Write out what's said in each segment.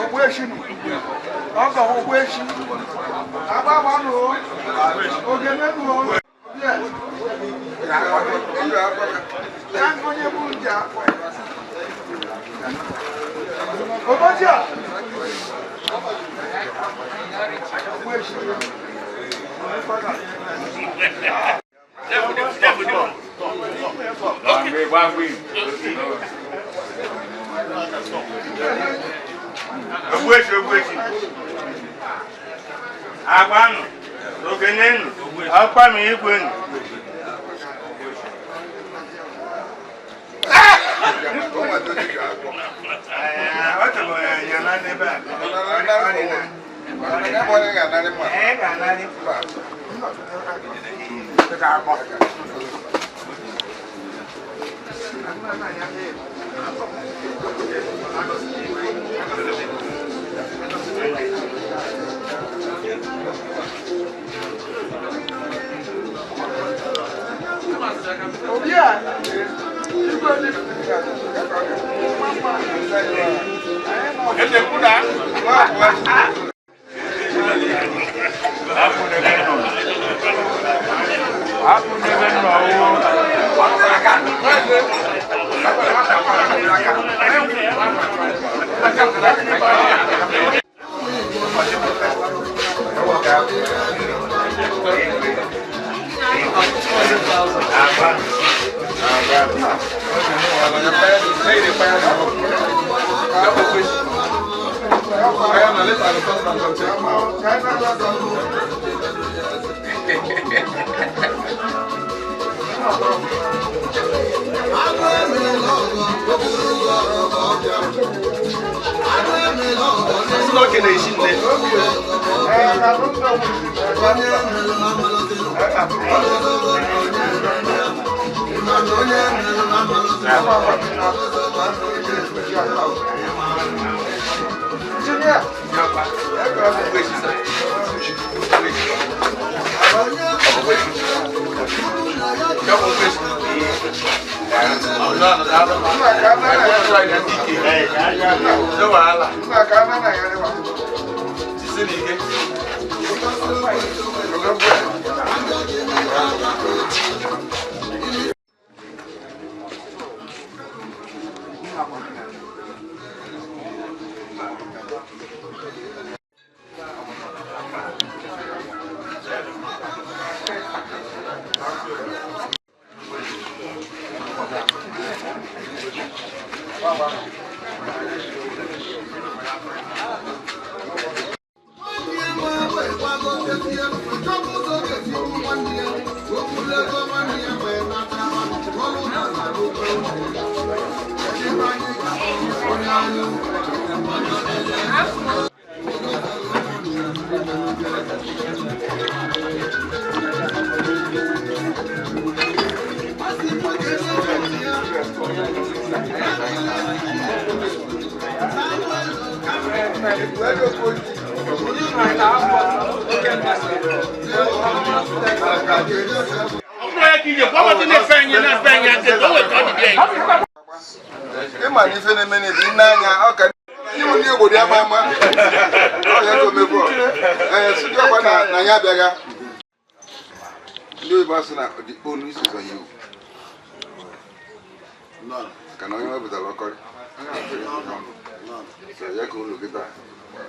Ogbueshi. Uncle Ogbueshi. Ababano. Ogenenu. Yes. Yangonye bunja. Obaja. Ogbueshi. Ogbueshi. Agbanu, ogenenu, akpami igwenu.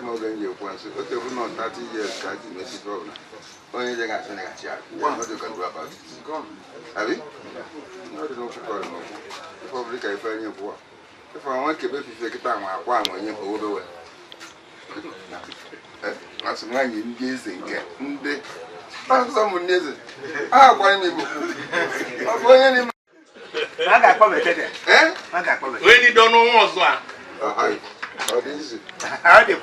Morgan, you once, but there were not 30 years, Cathy, Mrs. Rowland. Only thing I think I check. What you can do about it? Have you? Not enough to call him. Probably I find you for. If I want to be 50 times, I want when you hold away. That's why you gazing. Someone needs it. I want him. I got public. Eh? I got public. When you don't know what's one. Oh, this is How do you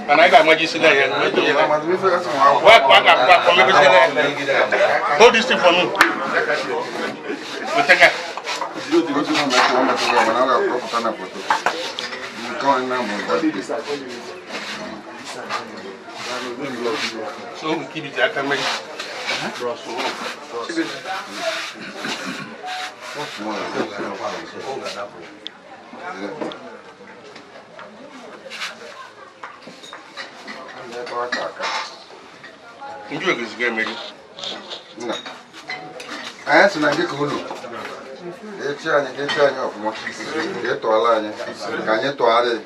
and I got my GC there. Hold this thing for me. We'll take it. So we keep it at the main. You do this game, maybe. No. I answer like a cool. They're trying of what you to align. Can you to add it?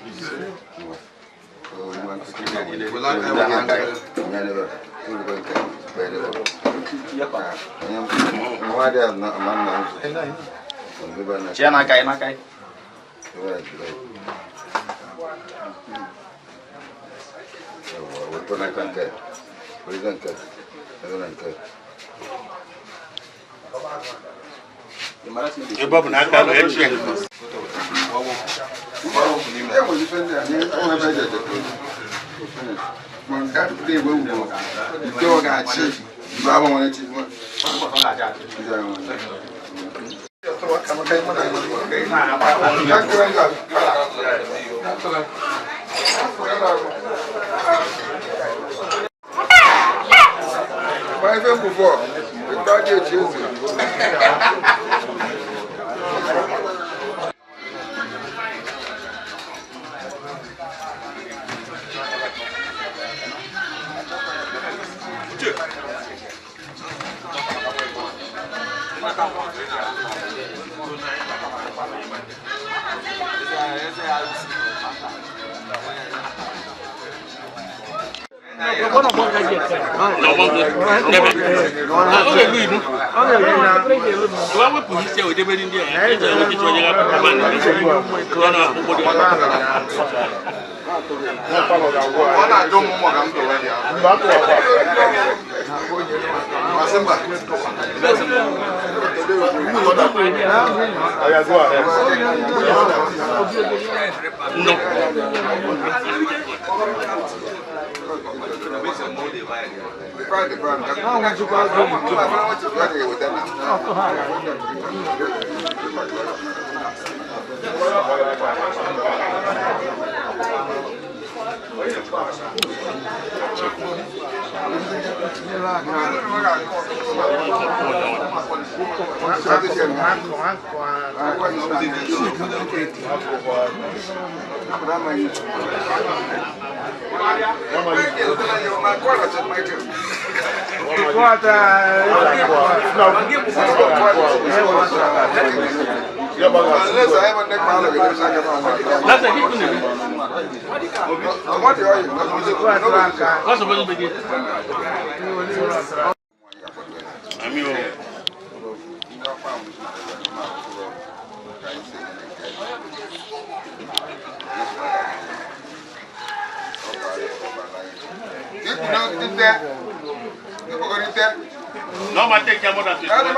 No, ma take your mother to I'm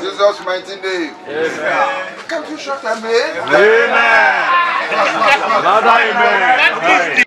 Jesus' mighty name. Can't you shout amen? Amen. Amen.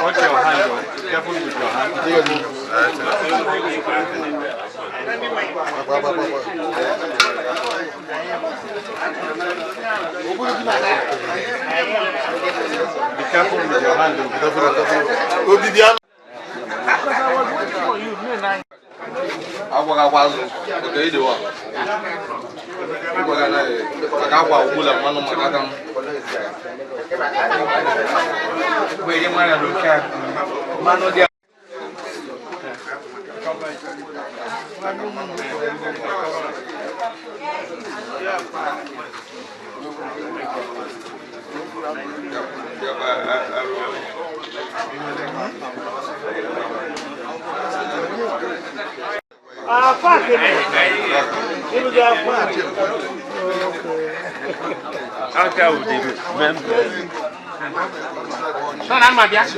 Watch your hand, though. Careful with your hand. Be careful with your hand, though. Fuck it. You got fuck. Okay, we did it. No, I'm not yet.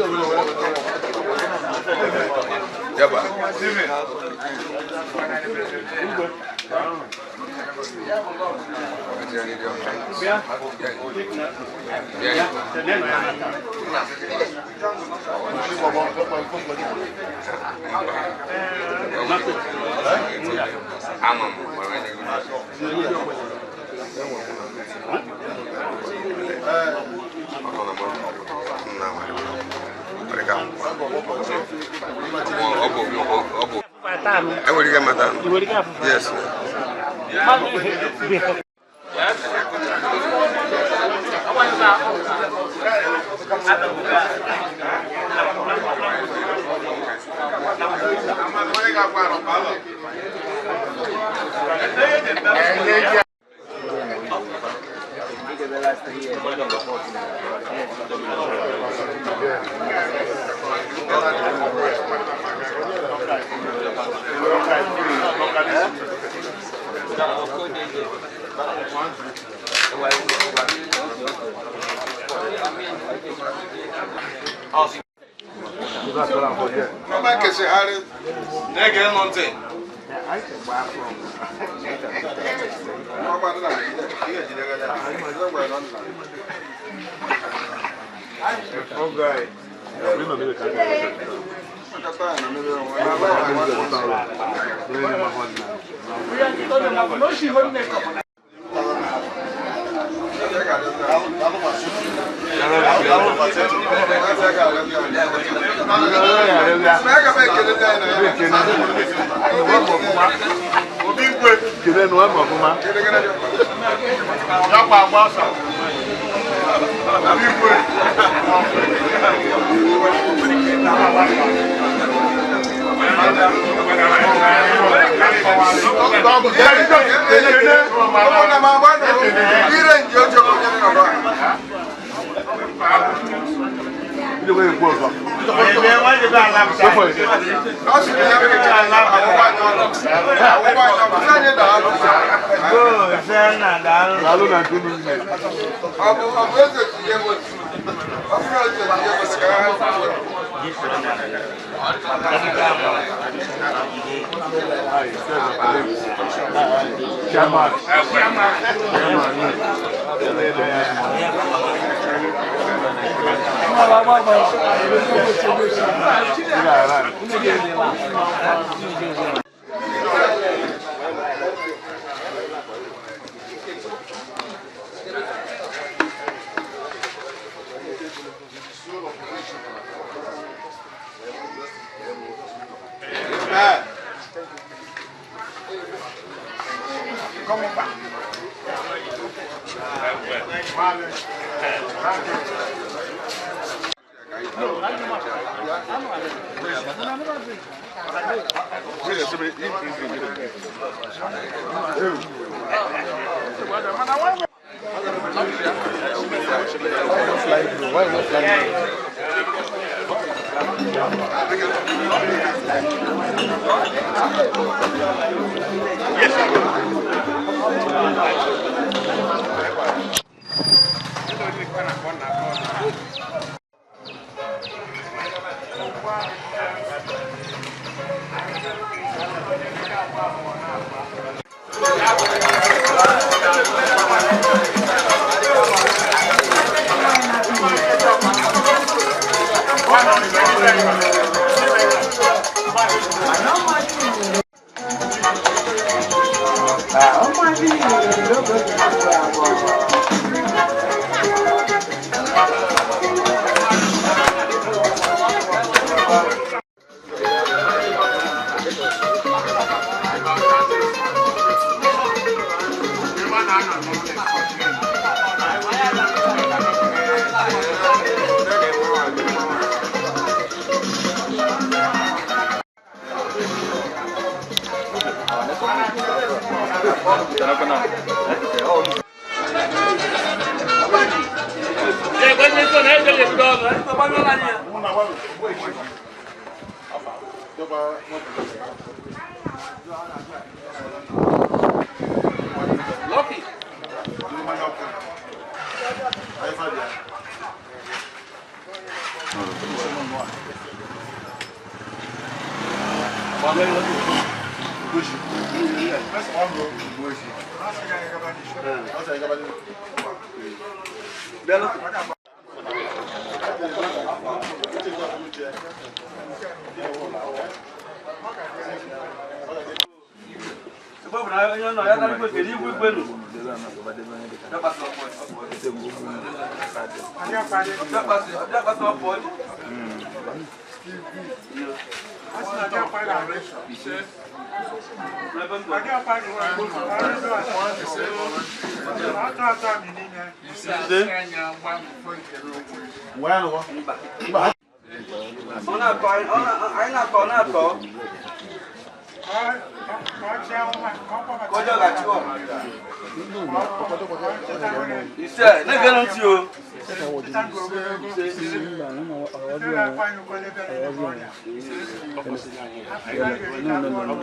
I will get madam. You will get Yes.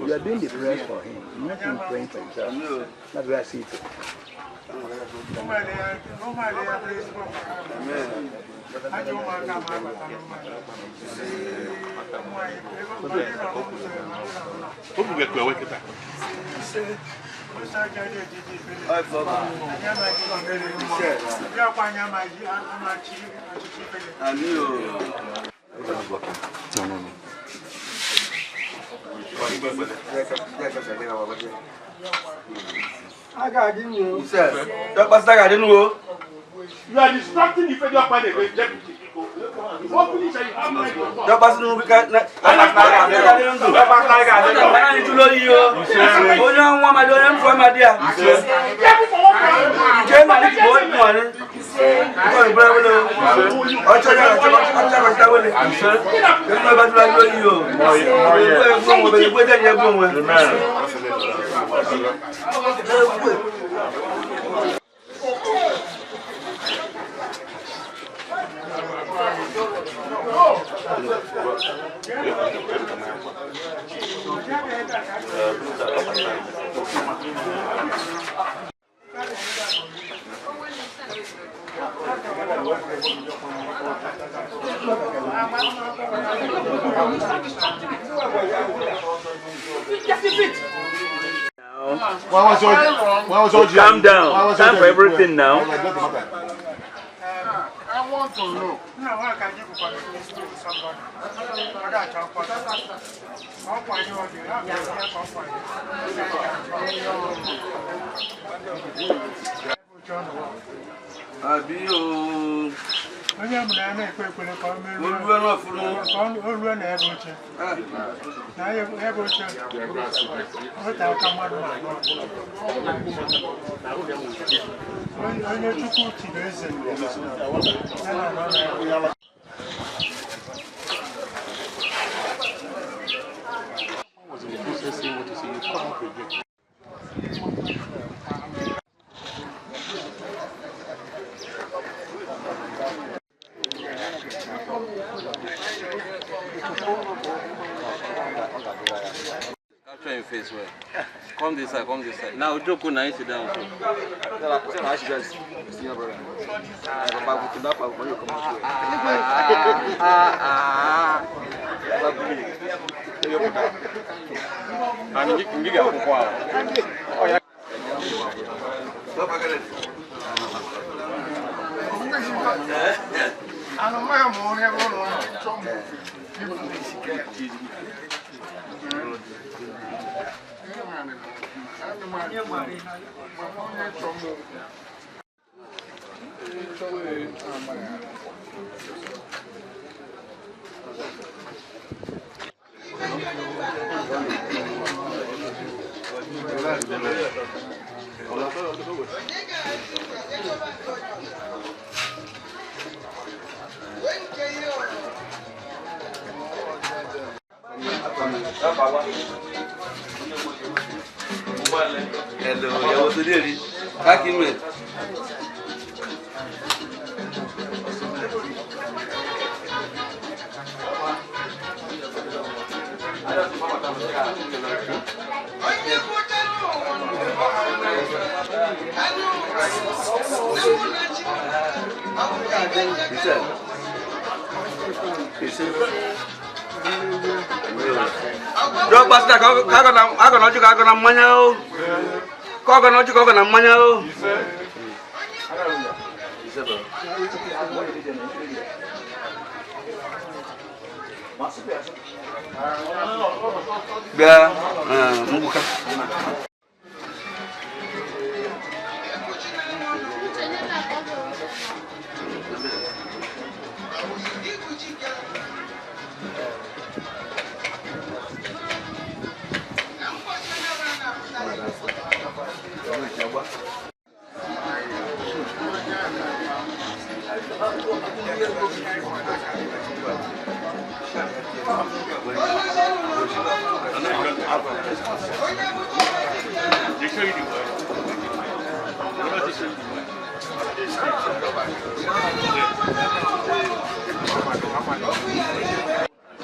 You are doing the prayers for him. Not him praying for himself. That's where I see it. You are distracting the federal party against deputy people. What police are you having right to talk? Calm down. Time for everything now. I want to know. What can you do for somebody? onye m na-ekpe ekpere ka o meruo na-ebe oche na ebe oche ote aka mmadụ onye Chukwu chiri eze Capture your face well. Come this side, come this side. Now, Joko, now sit down. Hello, ya what's the deal? Back in with. Drop pasta, kago na mmanya o. Kago na mmanya o. Bia, mbuka.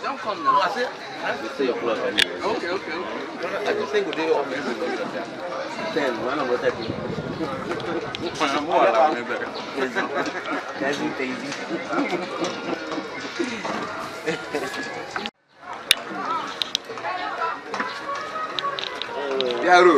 Don't come now. I said, you say your clock anyway. Okay. I can sing with you all. 10, one of the 30. Yaro.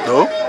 No?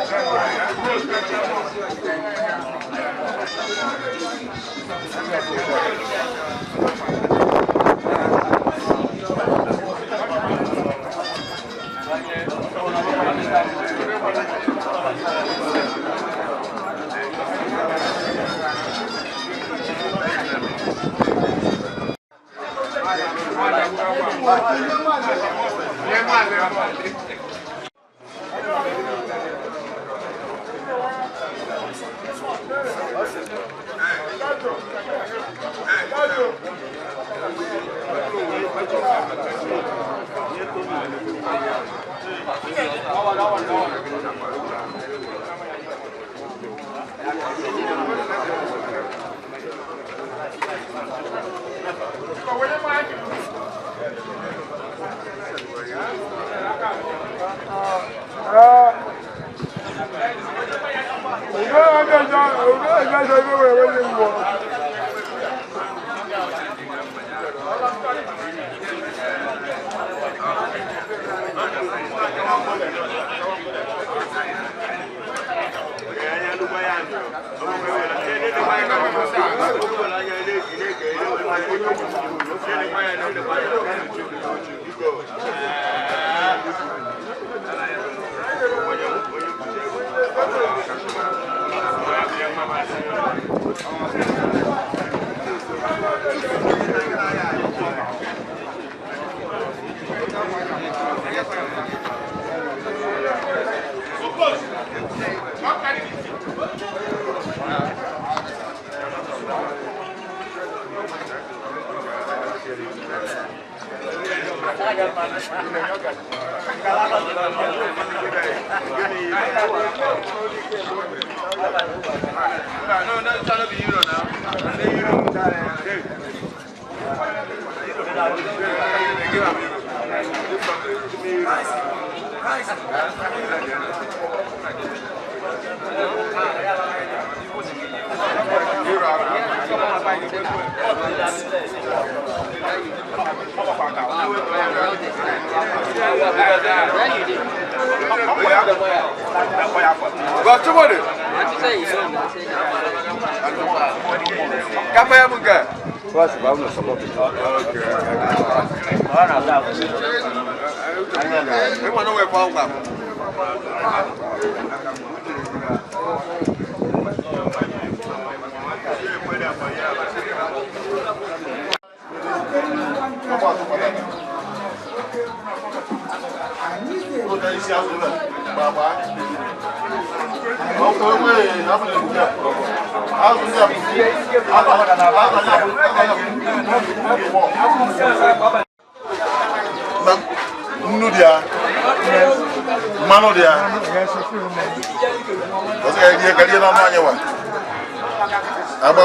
Thank you.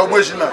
Ogbueshi na.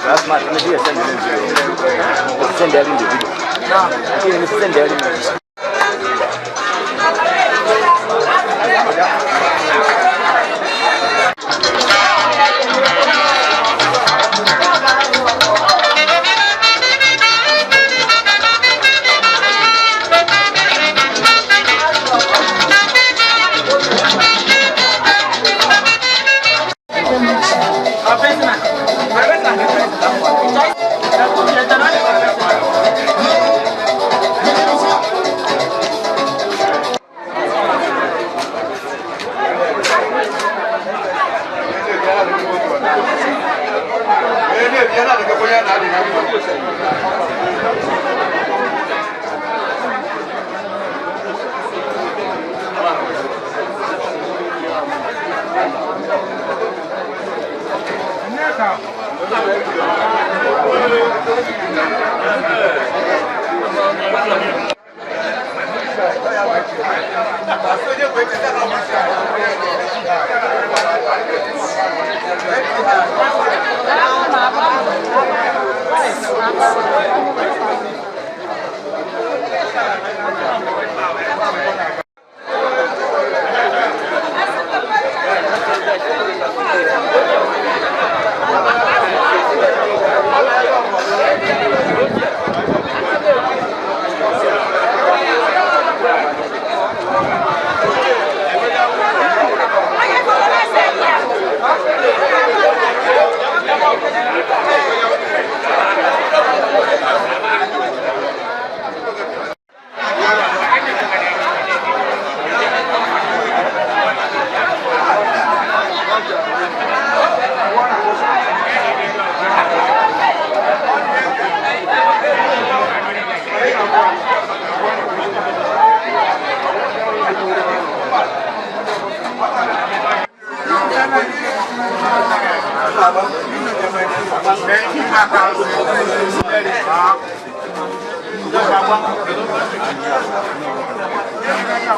That's my idea. Send that in the video. Send that in the video.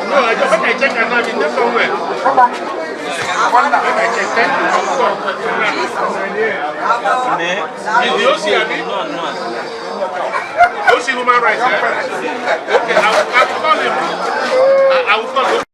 No, I just check and I'm in the somewhere. OC Human Rights. Okay, I will call him. I will call him.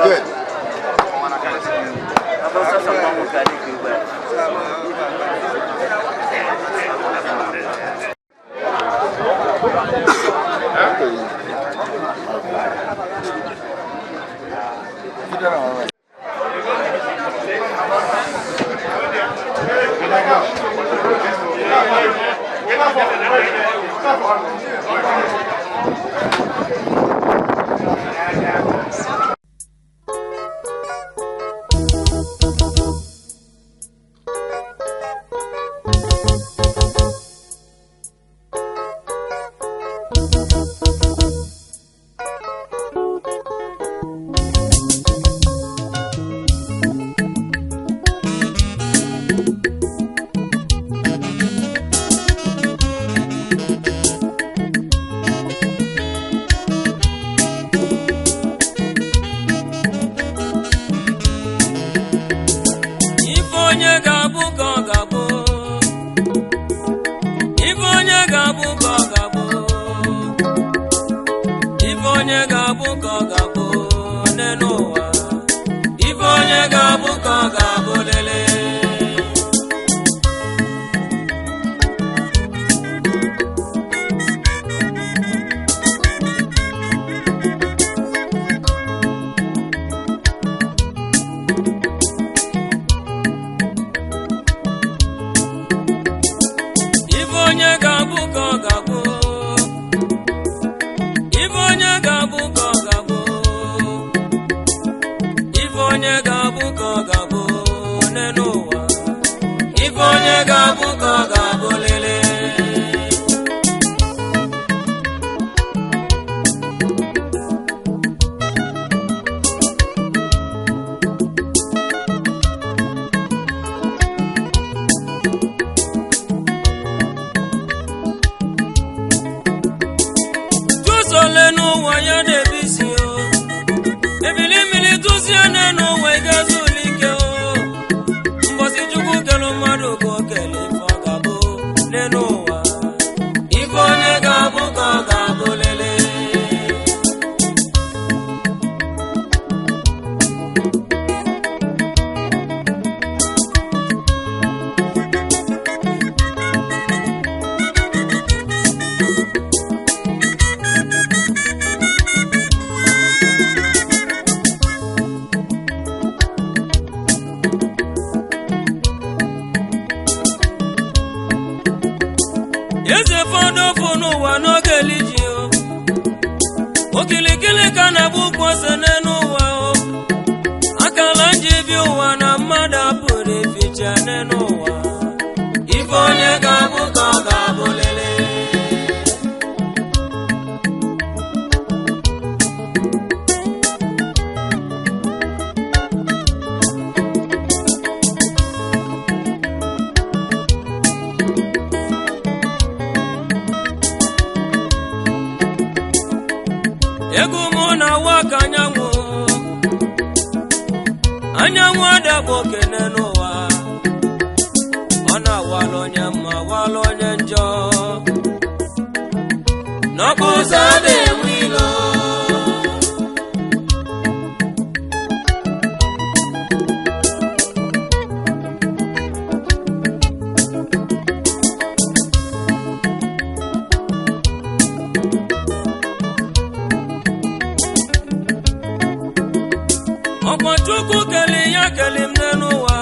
Good. onye ga-abụ ka ọ ga-abụ n'ụwa ife onye ga-abụ ka ọ ga-abụ lele tụsole n'ụwa ya na-ebisi o ebili mmiri tụsie n'ụwa ị ga-ezu ulike o mbọsị Chukwu kelu mmadụ ka o kele ife ọ ga-abụ n'ụwa ife onye ga-abụ ka ọ ga-abụ lele eze fọdụ ofu n'ụwa n'oge eliji o okilikili ka na-agba ụkwụ ose n'ụwa o akala njibi ụwa na mmadụ apụrụ eficha n'ụwa ife onye ga-abụ ka ọ ga-abụ lele ego mụ na waka anyanwụ adagbo kene n'ụwa ọ na-awala onye mma wala onye njọ n'ọkụ ụzọ na-enwe ilo Chukwu kele ya kele m n'ụwa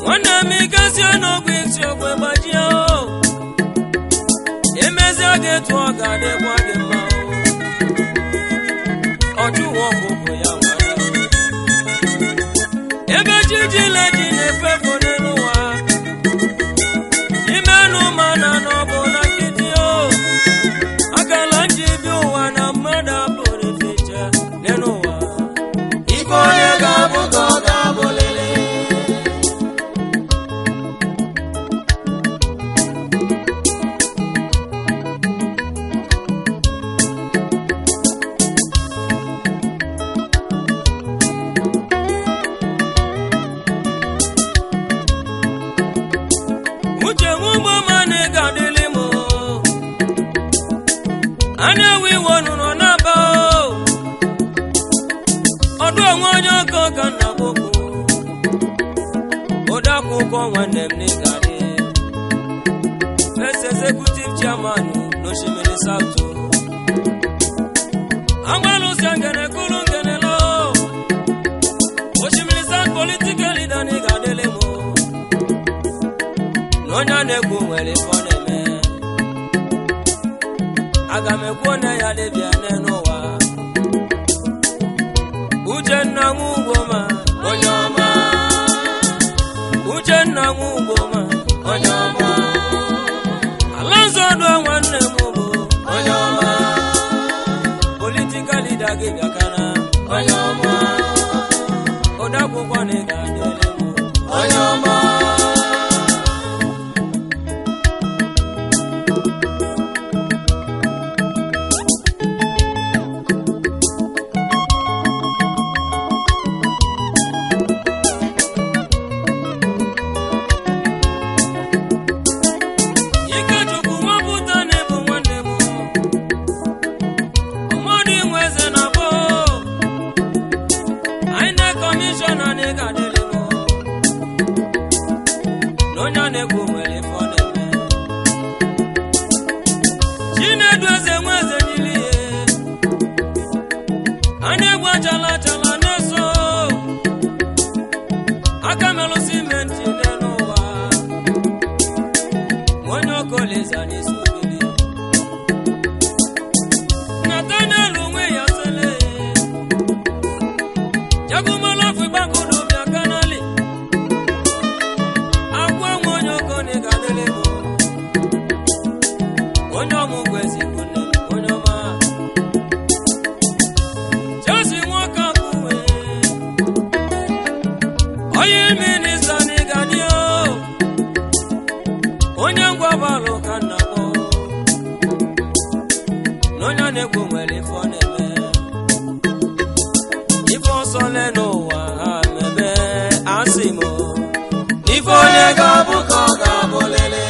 nwanne m ikesi n'ogwe isi ogwe gbajie o emezie gị etu ọ ga-adịkwa gị mma o ọchụwa ọkụkụ ya nwara ebe jijile ji na-efefu n'ụwa imenụ mana n'ọbụ na nkịtị o akala njibi ụwa na mmadụ apụrụ eficha n'ụwa onye ga-abụ ka ọ ga-abụ lele uche nwugbo mani ga-adịlị m anya ewe iwe nụrụ n'aba ọdụ onwe onye ọkọ ka nna gbogbo odeakwụkwọ nwanne m n'ịgadị first executive chairman n'Oshimiri South agbalụsịa ngene kụrụ ngene lo Oshimiri South political leader n'ịgadịlị m na onye a na-ekwu nwere ife ọ na-eme aga m ekwu na ya dịbịa n'ụwa Uchenna Nwugoma onye ọma Uchenna Nwugoma onye ọma Alonso Odo nwanne m bụ onye ọma political leader gị bịakana onye ọma odeakwụkwọ na ị ga-adịrị m onye ọma Nathaniel onwe ya sele Jagumala sole n'ụwa ha mebe asị m ife onye ga-abụ ka ọ ga-abụ lele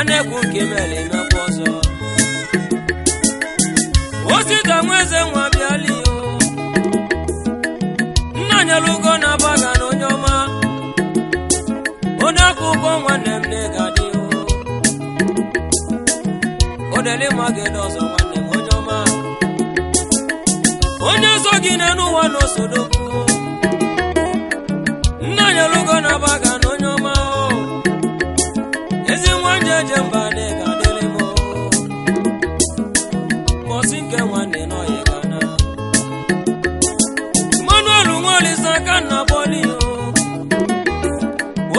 anekwu nke mere emekwa ọzọ osita nweze nwa bịali nna nyelugo na baga na onye ọma onye akwụkwọ nwanne m na-egadi odele magede ọzọ nwanne m onye ọma onye ọzọ gị n'ụwa n'osodokwu nna nyelugo na baga na onye ọma ezi nwanje jemba nega delemo mosinke nwanne no yegana Manuel nwali saka na bolio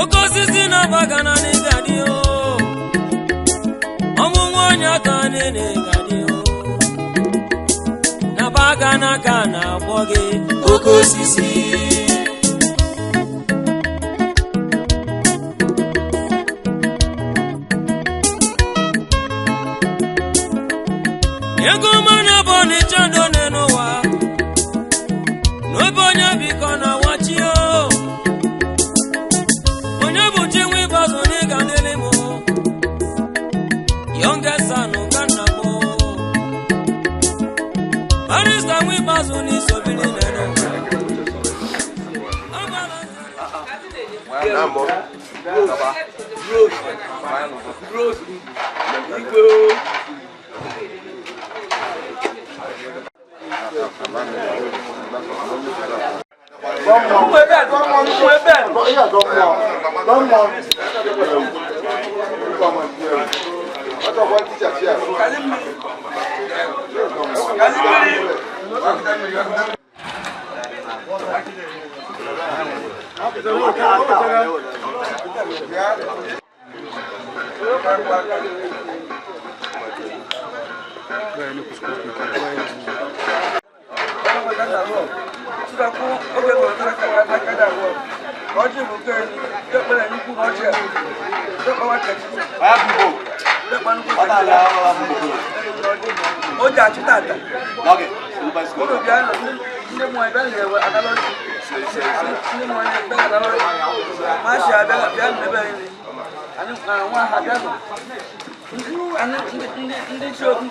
okosisi na bagana nega dio omunwonya tane nega dio na bagana kana boge okosisi ego mana boni chando n'ụwa n'obe onye biko na wachio onye bụ chinwe ịbazụ n'ịga n'elimo youngest son kanna mo barista nwe ịbazụ n'isobili n'elu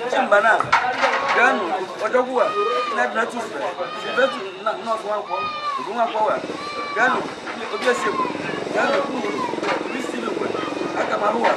Chimbana, Ganu, Ogbueshi, Natus, not one, Ganu, Ogbueshi, Ganu, Akamarua,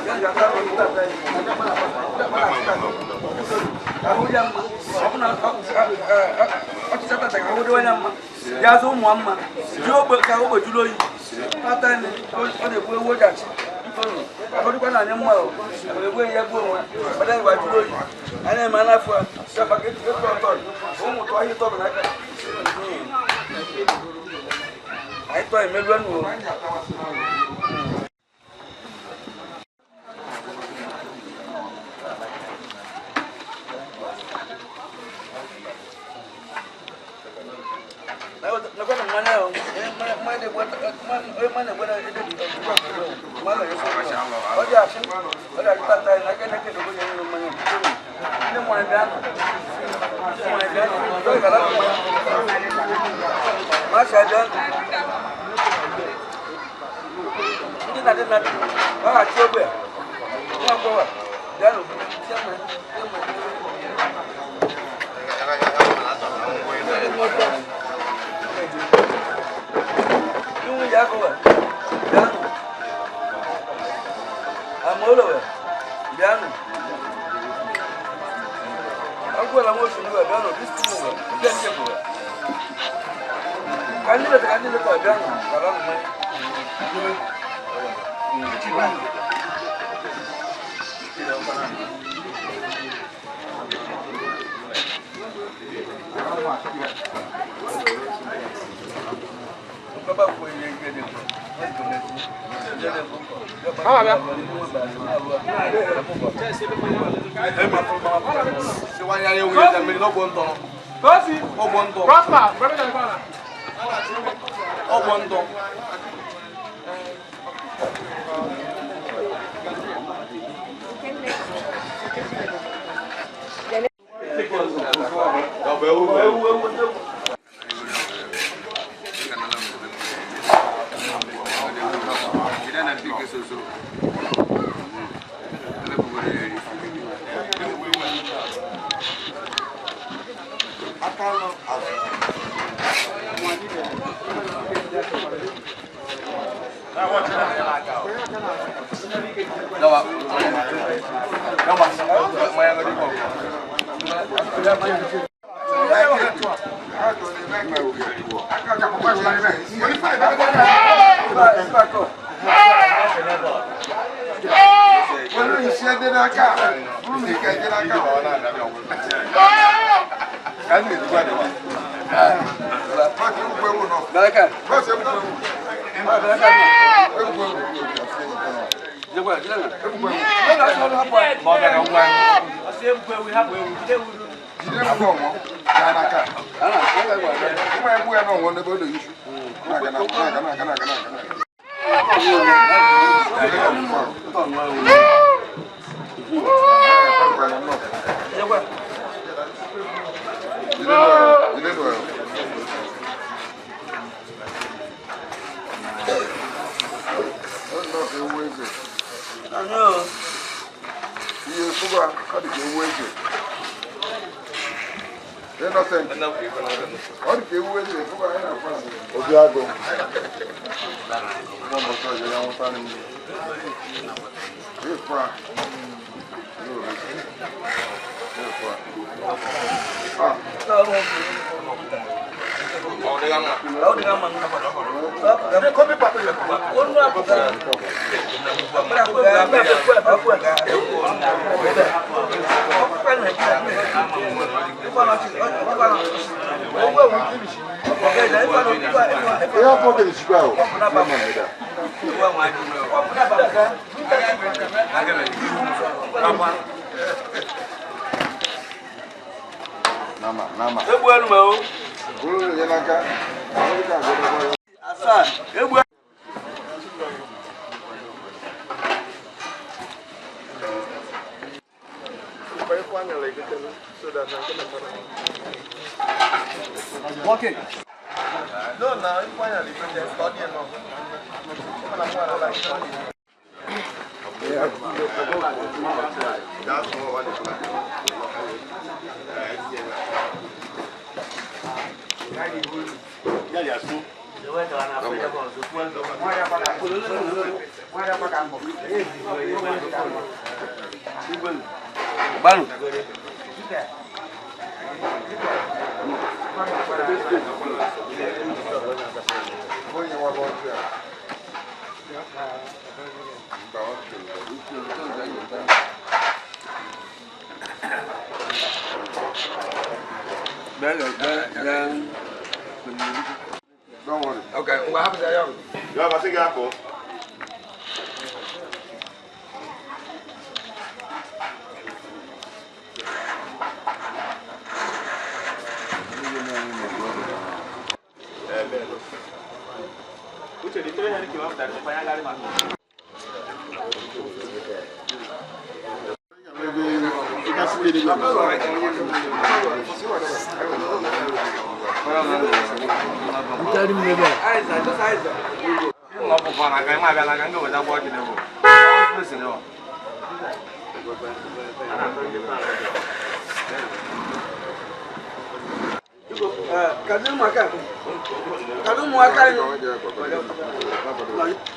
Don't worry. Okay, what happens to you? You have a cigar, Paul?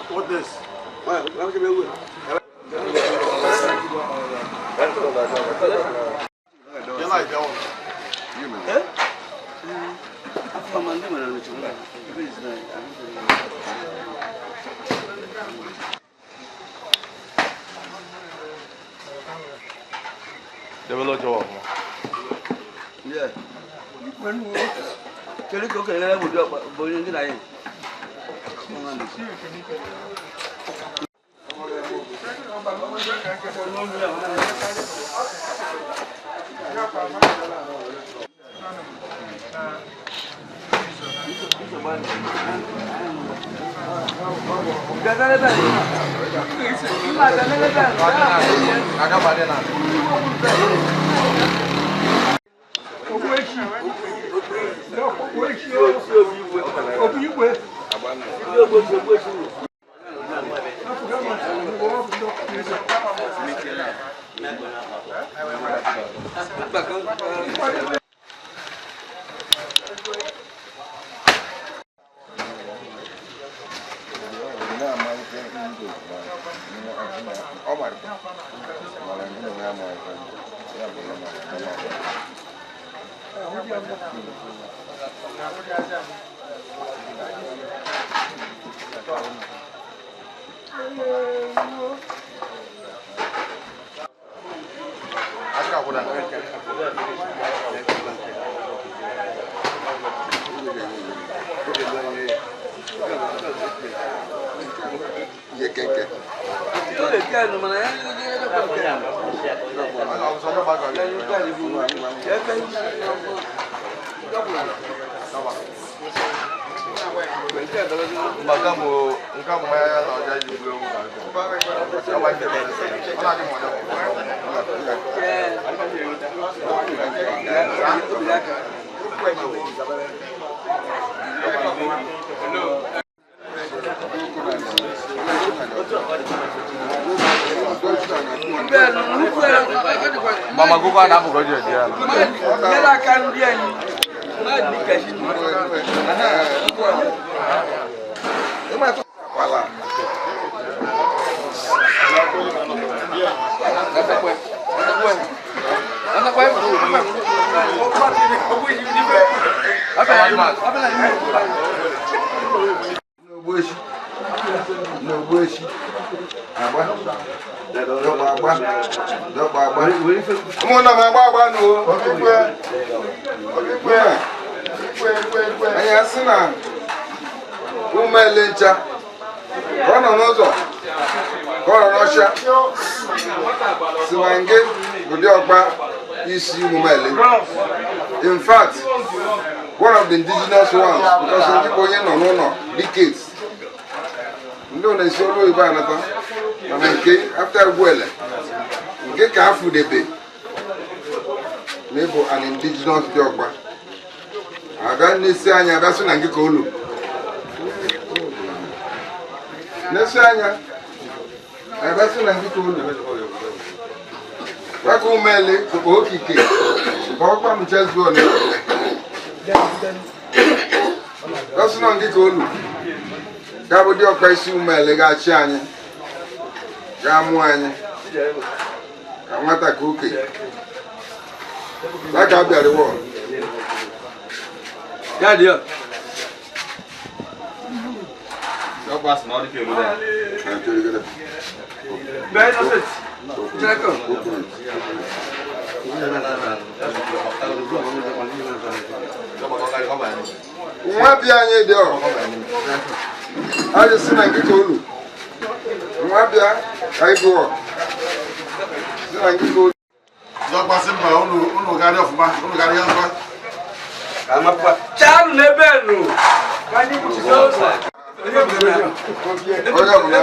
What this? They will look you up. Yeah. Quel que eu leva o bolinho de daí. Mama go go na go dia dia. Ela kan dia ni. Ma di kashi. Ema to wala. Ogbueshi. Agba. Ụmụnna m agba nụ anyị asị na UMUMALE ncha ka ọ nọ n'ụzọ ka ọ nọ n'ọcha si na nge ụdị ọkpa isi UMUMALE. In fact, one of the indigenous ones, because ndị bụ onye nọ n'ụlọ decades ndị ọ na-esi olu oyibo anata mana nke after Ogbueshi nke ka afụ debe na ịbụ an indigenous DIOKPA abịa n'isi anya abịa sị na nke ka olu n'isi anya abịa sị na nke ka olu maka UMUMALE sokwa okike ka ọkpa mchezuo na ọsị na nke ka olu ga-abụ DIOKPA isi UMUMALE ga-achị anyị ga-amụ anyị ka nwata ka oke like I be the war. Ya dia. Só passa na hora que eu der. Bem, não sei. Checa. Nwa bịa anyị dị ọ. Anyị si na nkịta olu. Nwa bịa anyị gụọ. Si na nkịta olu. DIOKPA si mba unu gari ọfụma, unu gari ya mkpa. Amapa. Charu nebenu. Kani kuchizo. Onye ọbụla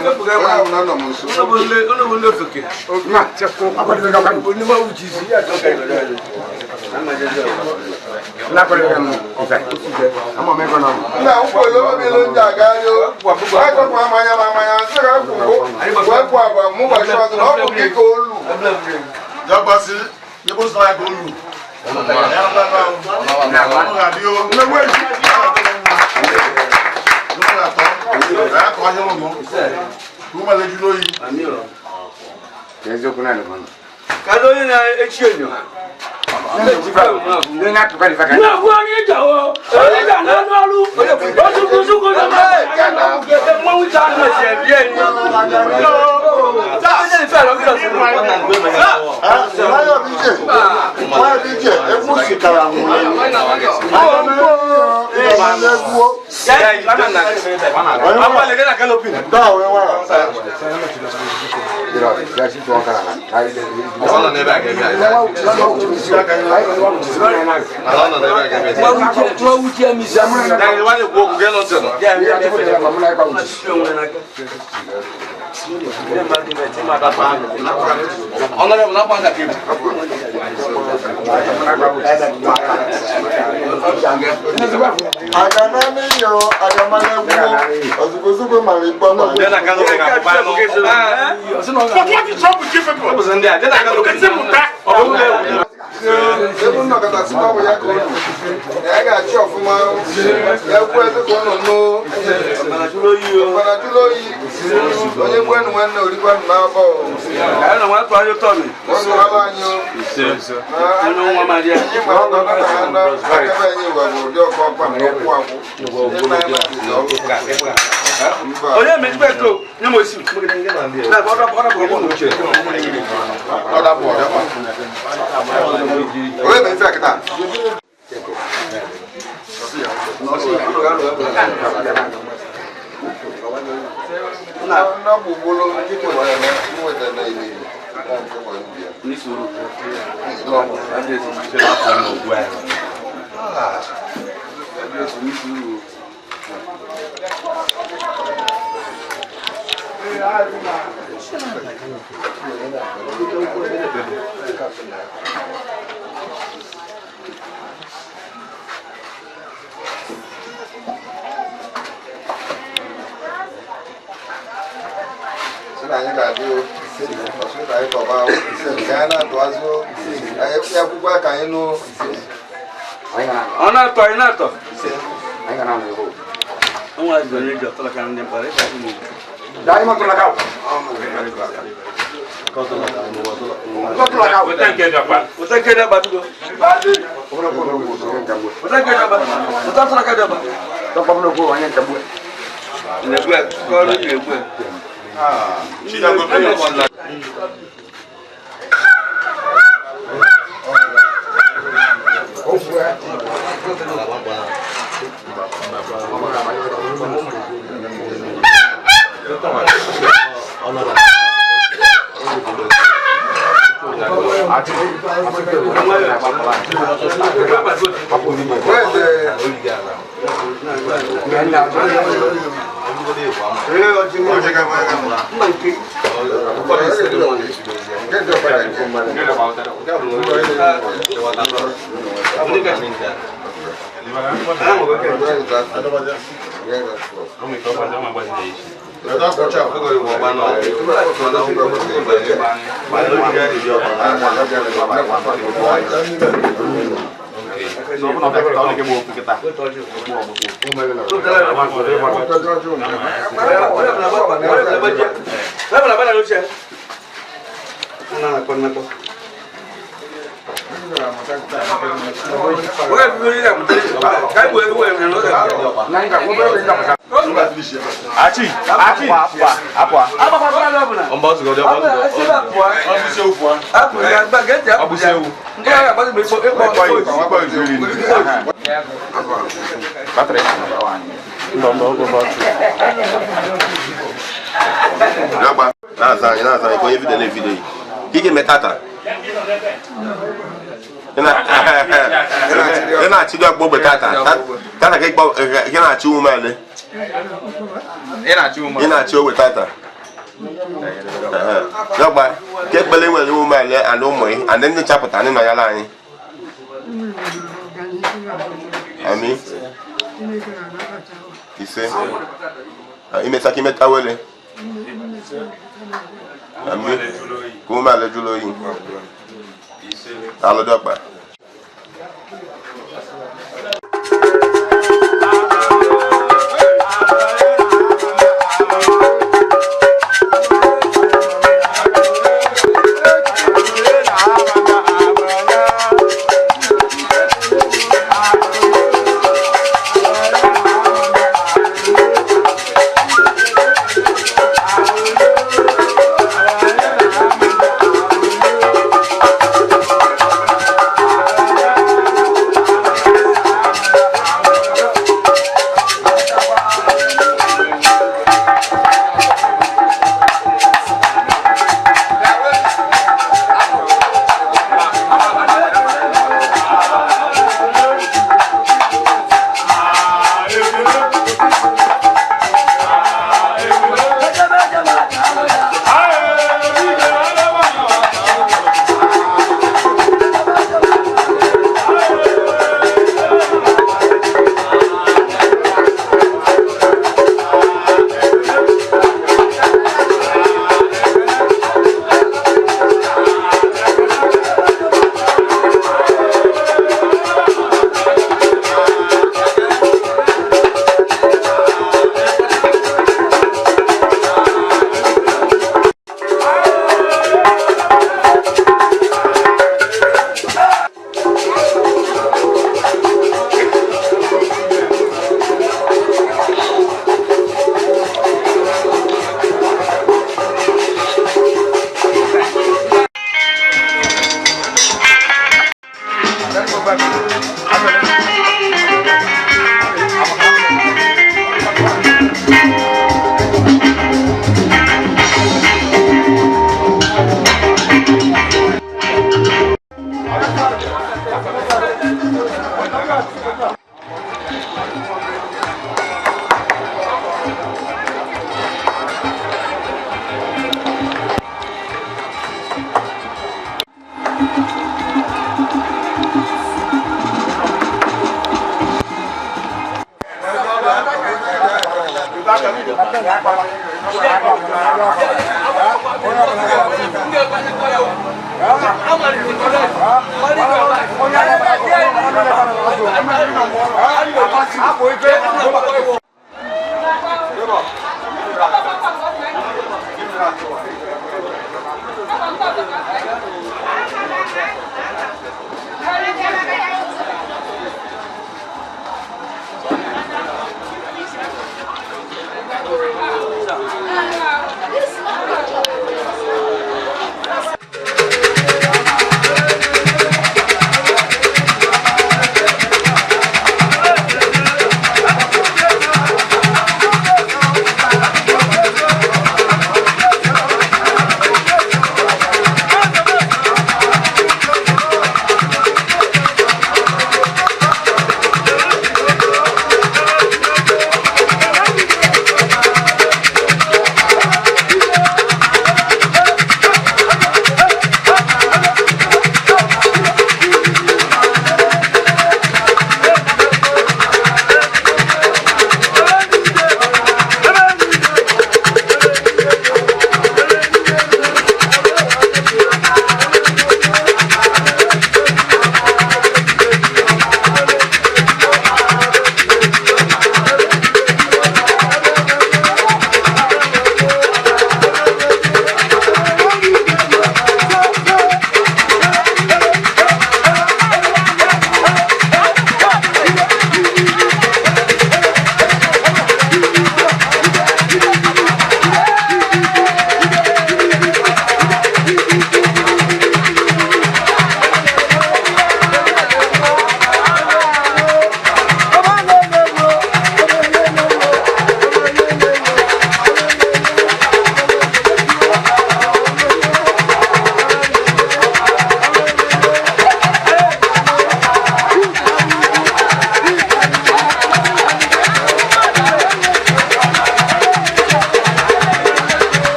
nọ m nso. Ono bole feke. Na chekwa akwado ka kan. Oni ma uchizi. Na kwere kan ife. Ama me ko na. Na ụkwụ lo me lo nja ga yo. Ai ko kwa manya se ga kwụ. Wa kwa ba mu ba shot na ọ bụ ke ko olu. DIOKPA si yebo sọ ya ka olu. Não,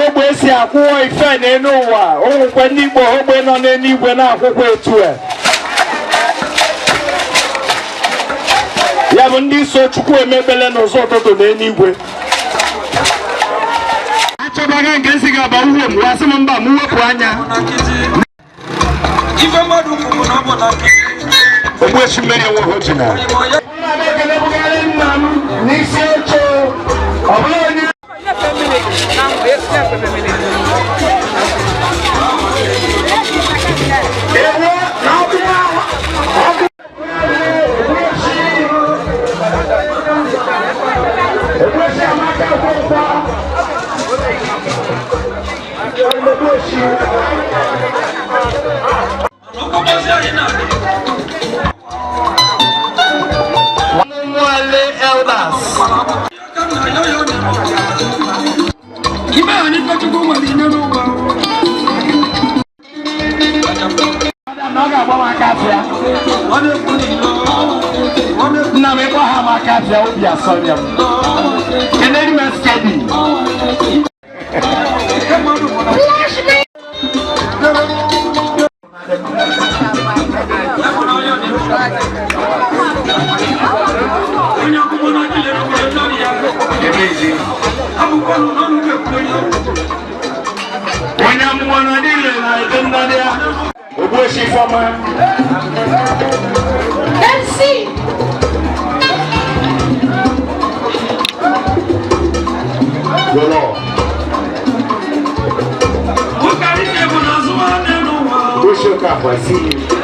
Ogbueshi akwụkwọ ife n'elu ụwa onwekwe ndị Igbo ogbe nọ n'eluigwe na-akwụkwọ etu ya bụ ndị so Chukwu emebele n'ụzọ ụtụtụ n'eluigwe achọbaga nke si ga-aba uwe m wasị m mba m wepụ anya Ogbueshi mmeri enweghị oji na n'isi oche ọ bụla onye UMUMALE elders. Na me kwa hama kazi ya ubi ya sonya. Keneni maskedi. Ogbueshi former. Let's see. Your Lord. Push your cap, I see you.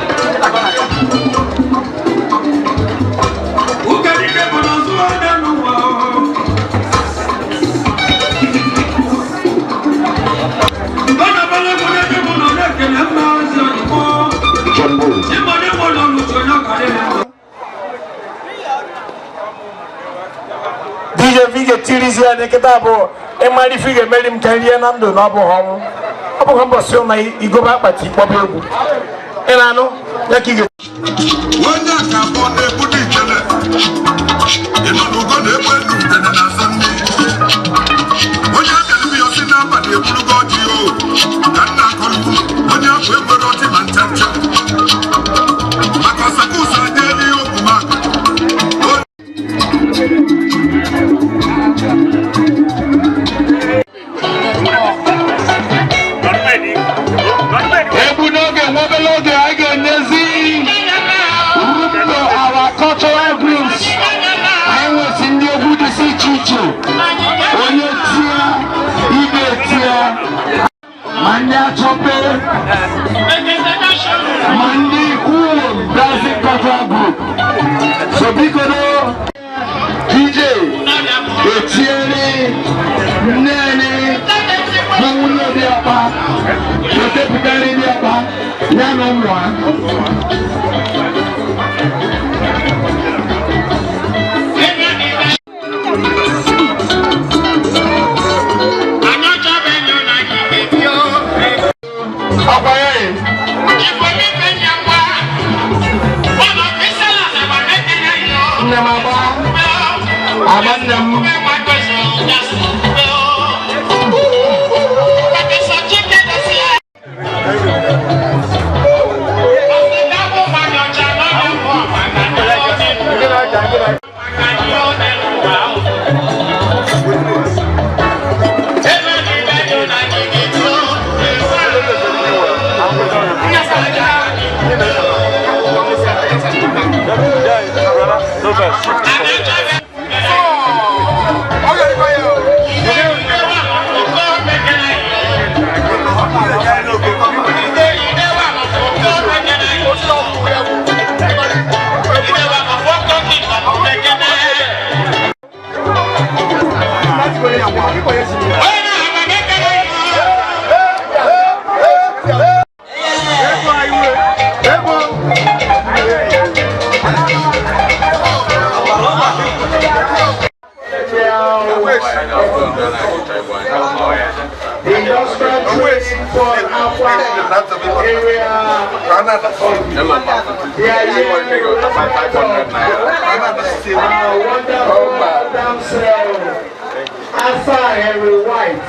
DJ Vige Tirizia de Ketabo, and my figure made him tell you and do not home. Abu Humble so my ego back by Tipobu. And I know that you get. When you come on the put each other, you know, go to the when you tell me you're sitting up at the Blue God, you and not when you have got him and touch. Because I go to the our cultural groups. I was in the Obudu see Chichu. Oyetia, Ibetia, Manda Chope, Mandi Uo, Brazil cultural group. So Bikono, DJ, Etienne, Nene, Mamuno Diapa, Joseph Picari Diapa, Yanomwa.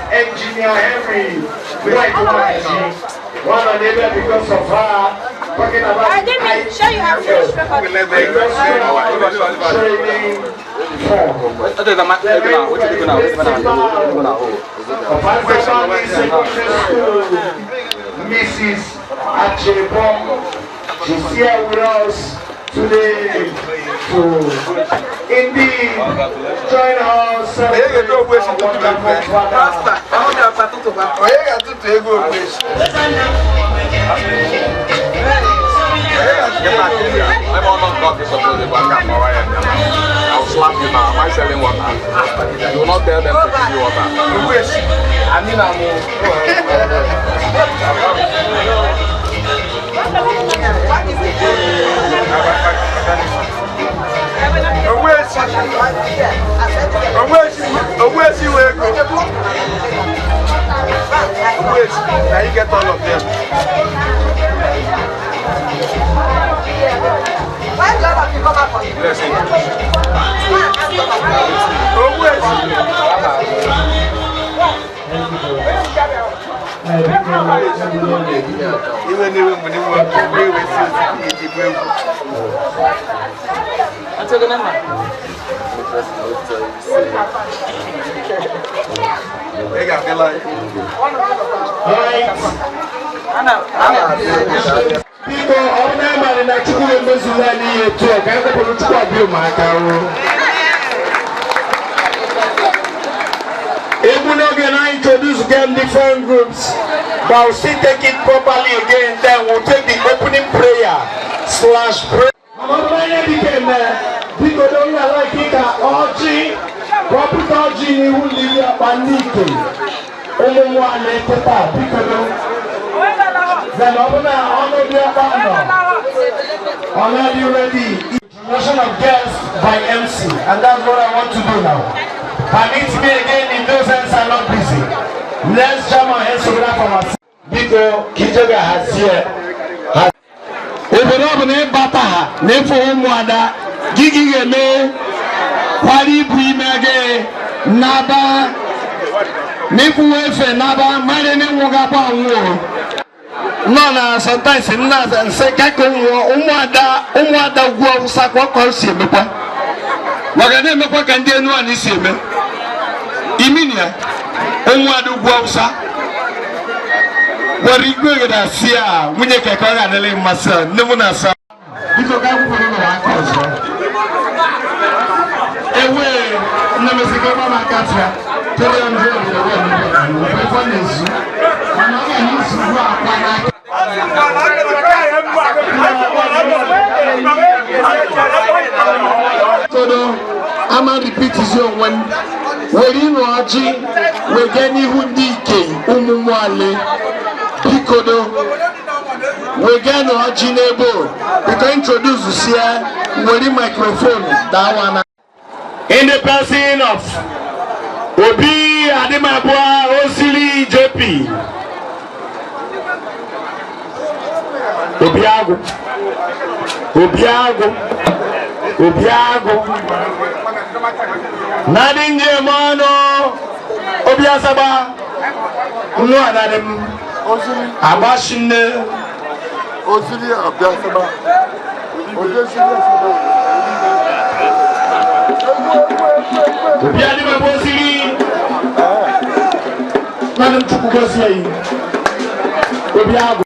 Engineer Henry White one of them because of her talking about I didn't show you how to Mrs. Achebom, she's here with us today to indeed join us. I'll slap you now. Am I selling water? You will not tell them to give you water. I mean, now you get all of them. Why do all of you come up for you? Listen. People, all them are in a true Muslim talk. I go to talk my car. Even again, I introduce them different groups, but we'll still take it properly again. Then we'll take the opening prayer / prayer. People don't like it. Orgy, proper orgy, who live here, Paniki. UMUMALE, because then already ready. Introduction of guests by MC, and that's what I want to do now. Permit me again if those hands are not busy. Let's jam our hands together for us. Because Kijoga has here. Obodogbugwu bata n'efo ụmụada gigi game kwali bu imege naba n'efo efe naba mare ne nwoga pa nwo. No na sometimes na say kako ụmụada gwu ọfụsa kwa kwa si emekwa. Maka na emekwa ka ndị enu ani si eme. Iminia ụmụada gwu ọfụsa. Wari igwe ga si a nwunye keke ọ ga-adịlị mmasị nne m na-asa. Biko ka akwụkwọ n'ụlọ aka ọzọ. Ewe nne m esi ka ịgba m aka tụya 300 ife na-ezu. Mana ọ ga-ezu ugbu akwa n'aka. Todo ama repeat izi onwe m. Were ịnụ ọjị wege n'ihu ndị ike UMUMALE. Bikodo wegano ọjị n'ebo. Biko introduce here were microphone that one. In the person of Obi Adimabua Osili JP. Obiago. Nadinje mano Obiasaba. No anadem. Abashine Osili Obiasaba. Obiadimabua Osili. Madam Chukwugosi. Obiago.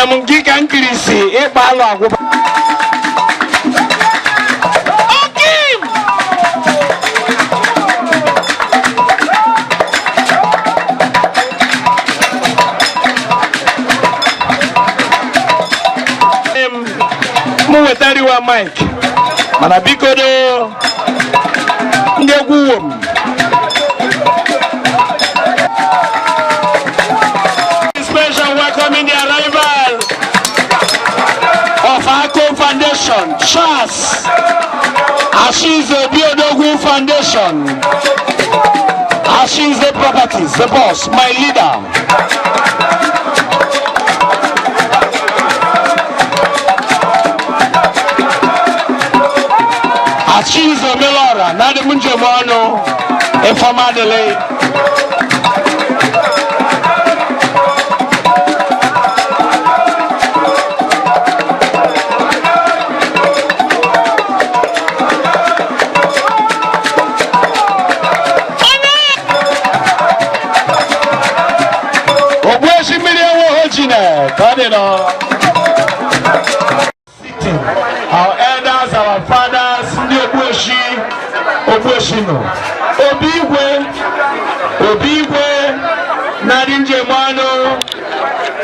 Mungi can Kirisi, a balo. Muwetariwa Mike, Manabikodo, Ndegwuwom. Special welcoming the arrival of our co-foundation, Charles Ashize Obodogwugwu Foundation. Ashize Properties, the boss, my leader. Ashize Melora, Nade Munjemano, Efamadele. Ogbueshi Miliawo Hojine, Kadino. Our elders, our fathers, Ogbueshi no. Obigwe, Nadinje Mano,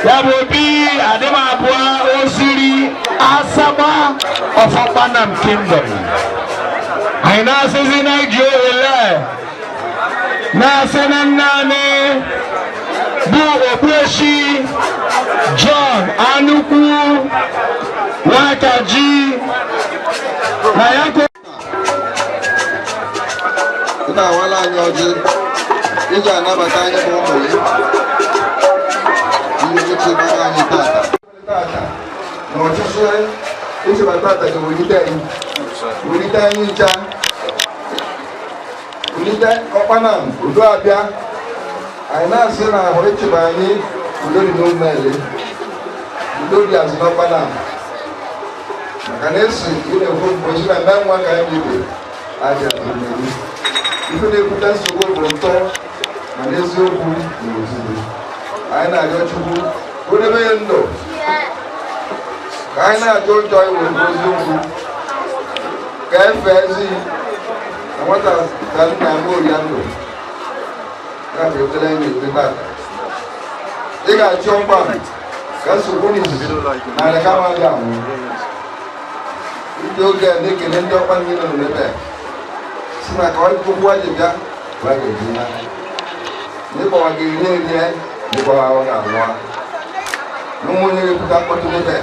Yabobi, Ademabua, Osiri, Asaba of OKPANAM Kingdom. I now say Nigeria, Nasenanane, Ogbueshi, John, Anukwu Nwakaji, Nayako. Ina wala nyoji, ija anabata anyị bụ ụmụ ya. Ihe uche bara anyị tata. Na ọchịchị uche bara tata ga-welite anyị ncha. Welite OKPANAM, udo abịa. Anyị na-asị na ahụ echebe anyị udo dị n'UMUMALE. Udo dị azụ n'OKPANAM. Maka na esi ile mgbochi na mgbe nwa ka ya bibe aja n'mmeri. Ife na-ebute nsogbu bụ ntọ ma n'eziokwu na ozugbo. Anyị na-arịọ Chukwu ka o debe ya ndụ. Ka anyị na-ajụ ụjọ iwe eziokwu. Ka efe ezi na nwata ka nna m oria ndụ. Ya bụ ekele anyị na-ekpe tata. Ị ga-achọ mkpa ka nsogbu n'izizi na alaka amaghị anwụ. Ndị oge a na-ekele ndị ọkpa ndị nọ n'ebe si na ka ọ dịkwa aja bịa bụ a ga-eji ya. N'ịgbawa ga-eri eri n'ịgbawa ahụ ga-anwụa. N'ụmụ onye ga-epụta mkpọtụ n'ebe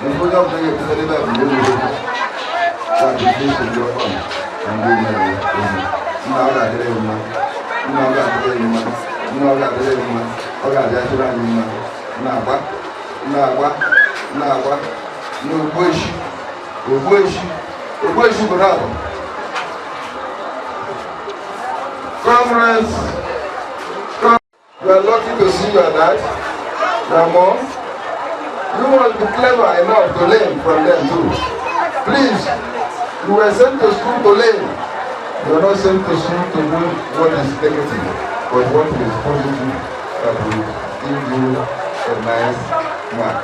na ndị onye ọbụla ga-epụta n'ebe bụ ndị onye ga-epụta. Ya bụ ndị isi ndị ọkpa na ndị OMUMALE ozi. Nna ọ ga-adịrị mma. Nna ọ ga-adịrị mma. Nna ọ ga-adịrị mma. Ọ ga-adị achịrị anyị mma. Na-agba. Ogbueshi bravo. Comrades, you are lucky to see your dad, your mom. You must be clever enough to learn from them too. Please, you were sent to school to learn. You are not sent to school to do what is negative, but what is positive that will give you a nice mark.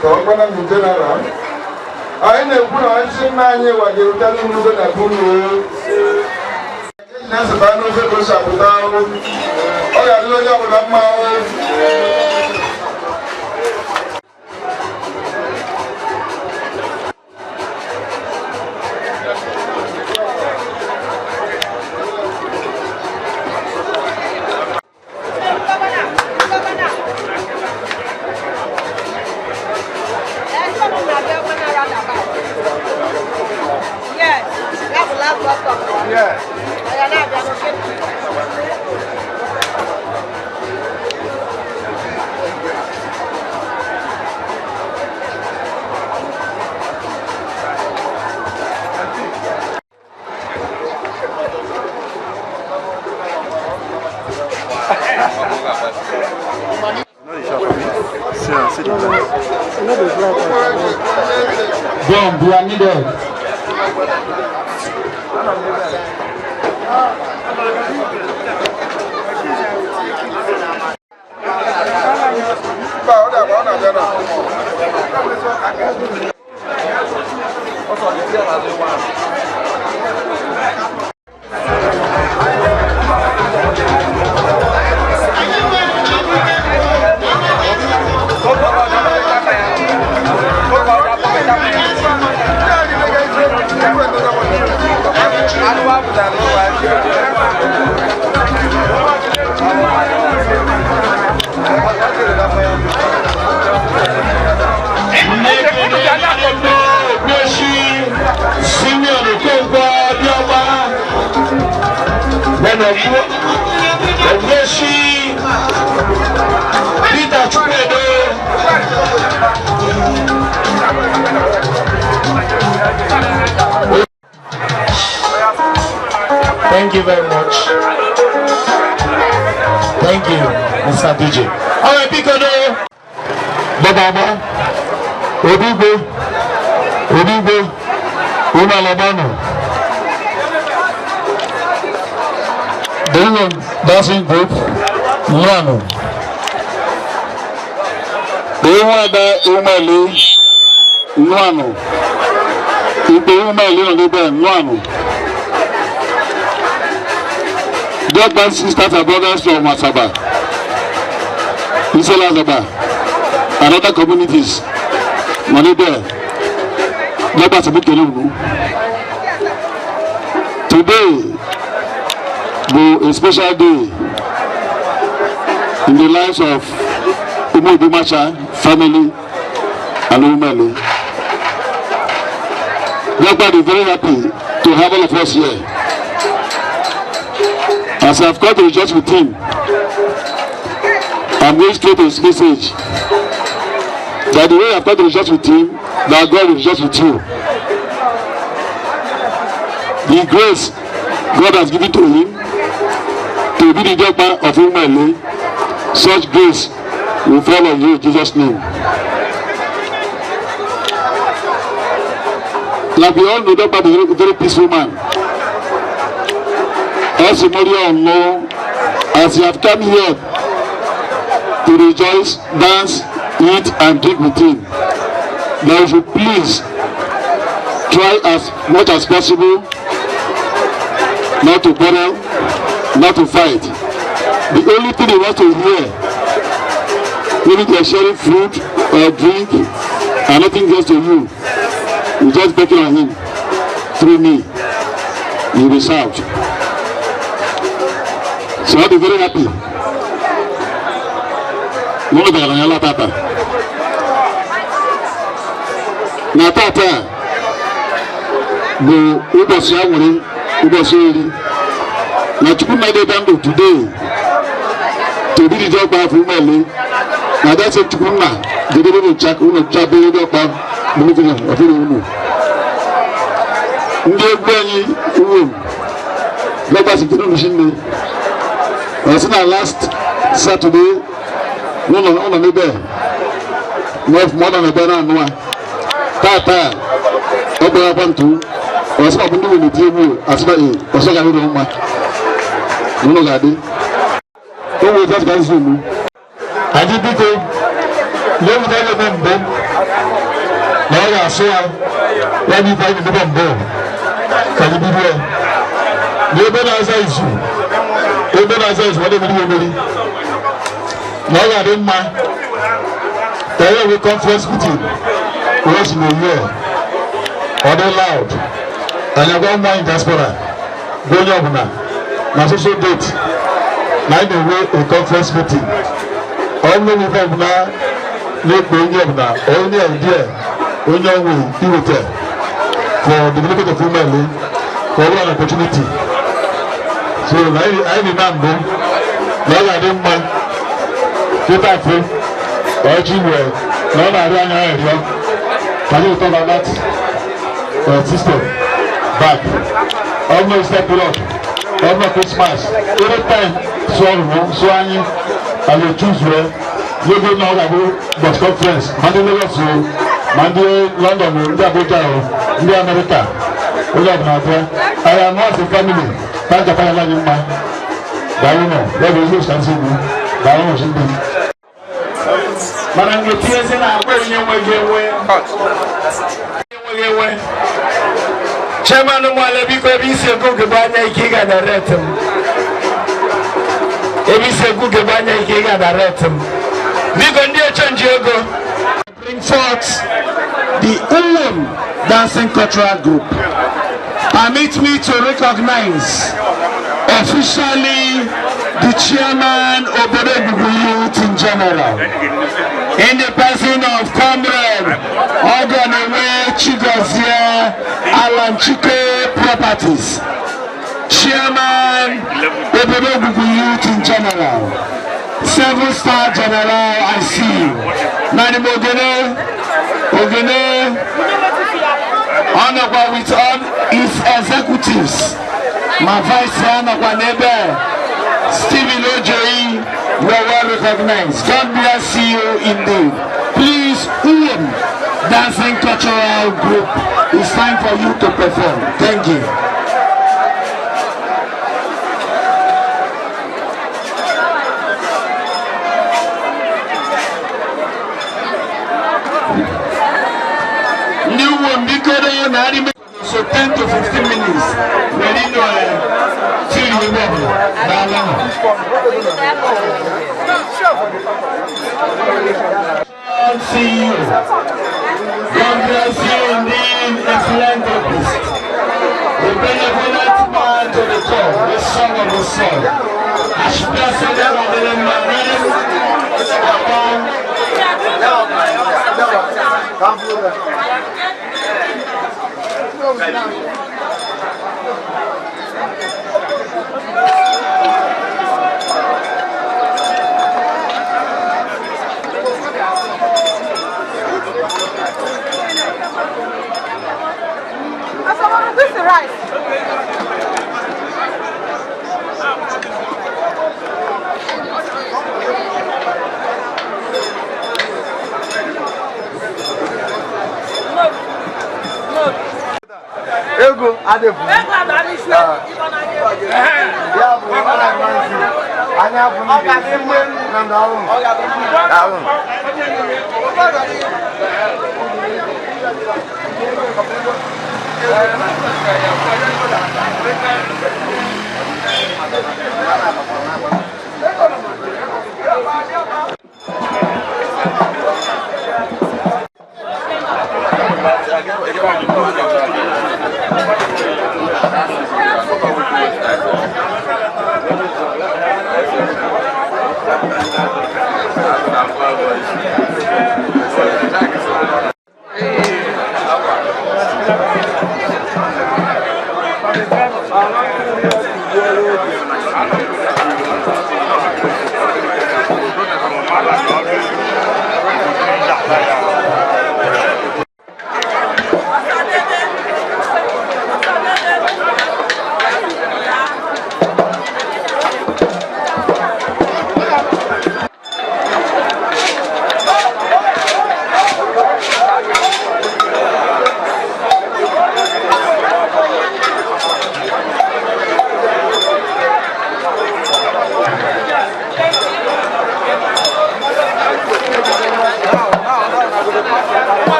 So OKPANAM in general, I na-ekwu na ọchịchị nna anyị wajirụta n'udo na bụrụ na-eseba n'ofe ka o si apụta ahụ. Ọ ga-adịrị onye ọbụla mma ahụ. Then we are needed. Ogbueshi, thank you very much. Thank you, Mr. DJ. All right, Picodo. Baba, Odigbo, Unalabano. The dancing group, Nwanu. The UMUMALE, Nwanu. The UMUMALE Nwanu. DIOKPA sisters and brothers from Asaba, Isela Asaba, and other communities. Today is a special day in the lives of Ogbueshi family and UMUMALE. DIOKPA is very happy to have all of us here. As I've come to rejoice with him, I'm going straight to his message. That the way I've come to rejoice with him, that God will rejoice with you. The grace God has given to him to be the DIOKPA of UMUMALE, such grace will fall on you in Jesus' name. Like we all know, DIOKPA is a very peaceful man. As you know, as you have come here to rejoice, dance, eat and drink with him, now you should please try as much as possible not to quarrel, not to fight. The only thing he wants to hear, maybe they are sharing food or drink and nothing gets to you, you just beckon on him through me, he will be served. So I'll be very happy. Na tata bụ ụbọchị anwụrụ ụbọchị iri na Chukwu na debe ndụ today to be the DIOKPA of UMUMALE. Na that's it Chukwu na debe ndụ chak unu chabe DIOKPA bụ ofere unu. Ndị egwu anyị uwe DIOKPA sitere n'ushinne. It's not last Saturday. No, more than a banana. Tata, Oba Bantu, or some of them in the table as well as I don't know. No, Gadi. Who will just go zoom? I did people live there with them. Now I saw when you find the bomb. Can you be there? The better is you. Organizers, whatever you do. Now I didn't mind. The way conference meeting was in a year. Other loud. And I got one diaspora. Going up now. My social date. Now the way a conference meeting. Only we have now. Not going up now. Only idea. Only way. He will tell. For the development of UMUMALE. For one opportunity. So I remember, now I didn't mind. Get out of it. Or you were. Now I ran ahead. Can you talk about that system? Back. Almost step it up. Almost Christmas. Every time, so I will choose where. You go now that bus conference. Monday Lagos, Monday London, Monday America. I am not a family. Thank you for your man. Let me use Marangetiese na kwenye mwegewe. Chairman Mwale biko ebise kuke banya ikiga directem. Ebise kuke banya ikiga directem. Biko ndiye change yogo. Bring forth the UM Dancing Cultural Group. Permit me to recognize officially the chairman of OBODOGWUGWU Youth in general, in the person of Comrade Ogbueshi Chigozia Alan Chike Properties, chairman of OBODOGWUGWU Youth in general, 7-star general, I see you. Nani Ogene, honorable with all his executives, my vice honorable Stephen Ojoyi, you are well recognized. God bless you indeed. Please, UM Dancing Cultural Group, it's time for you to perform. Thank you. New one, because so 10 to 15 minutes. We need to see you see you. God bless you indeed, excellent artist. The benevolent man to the core, the song of the soul. As president of the Marine, This is rice. Ego adebu.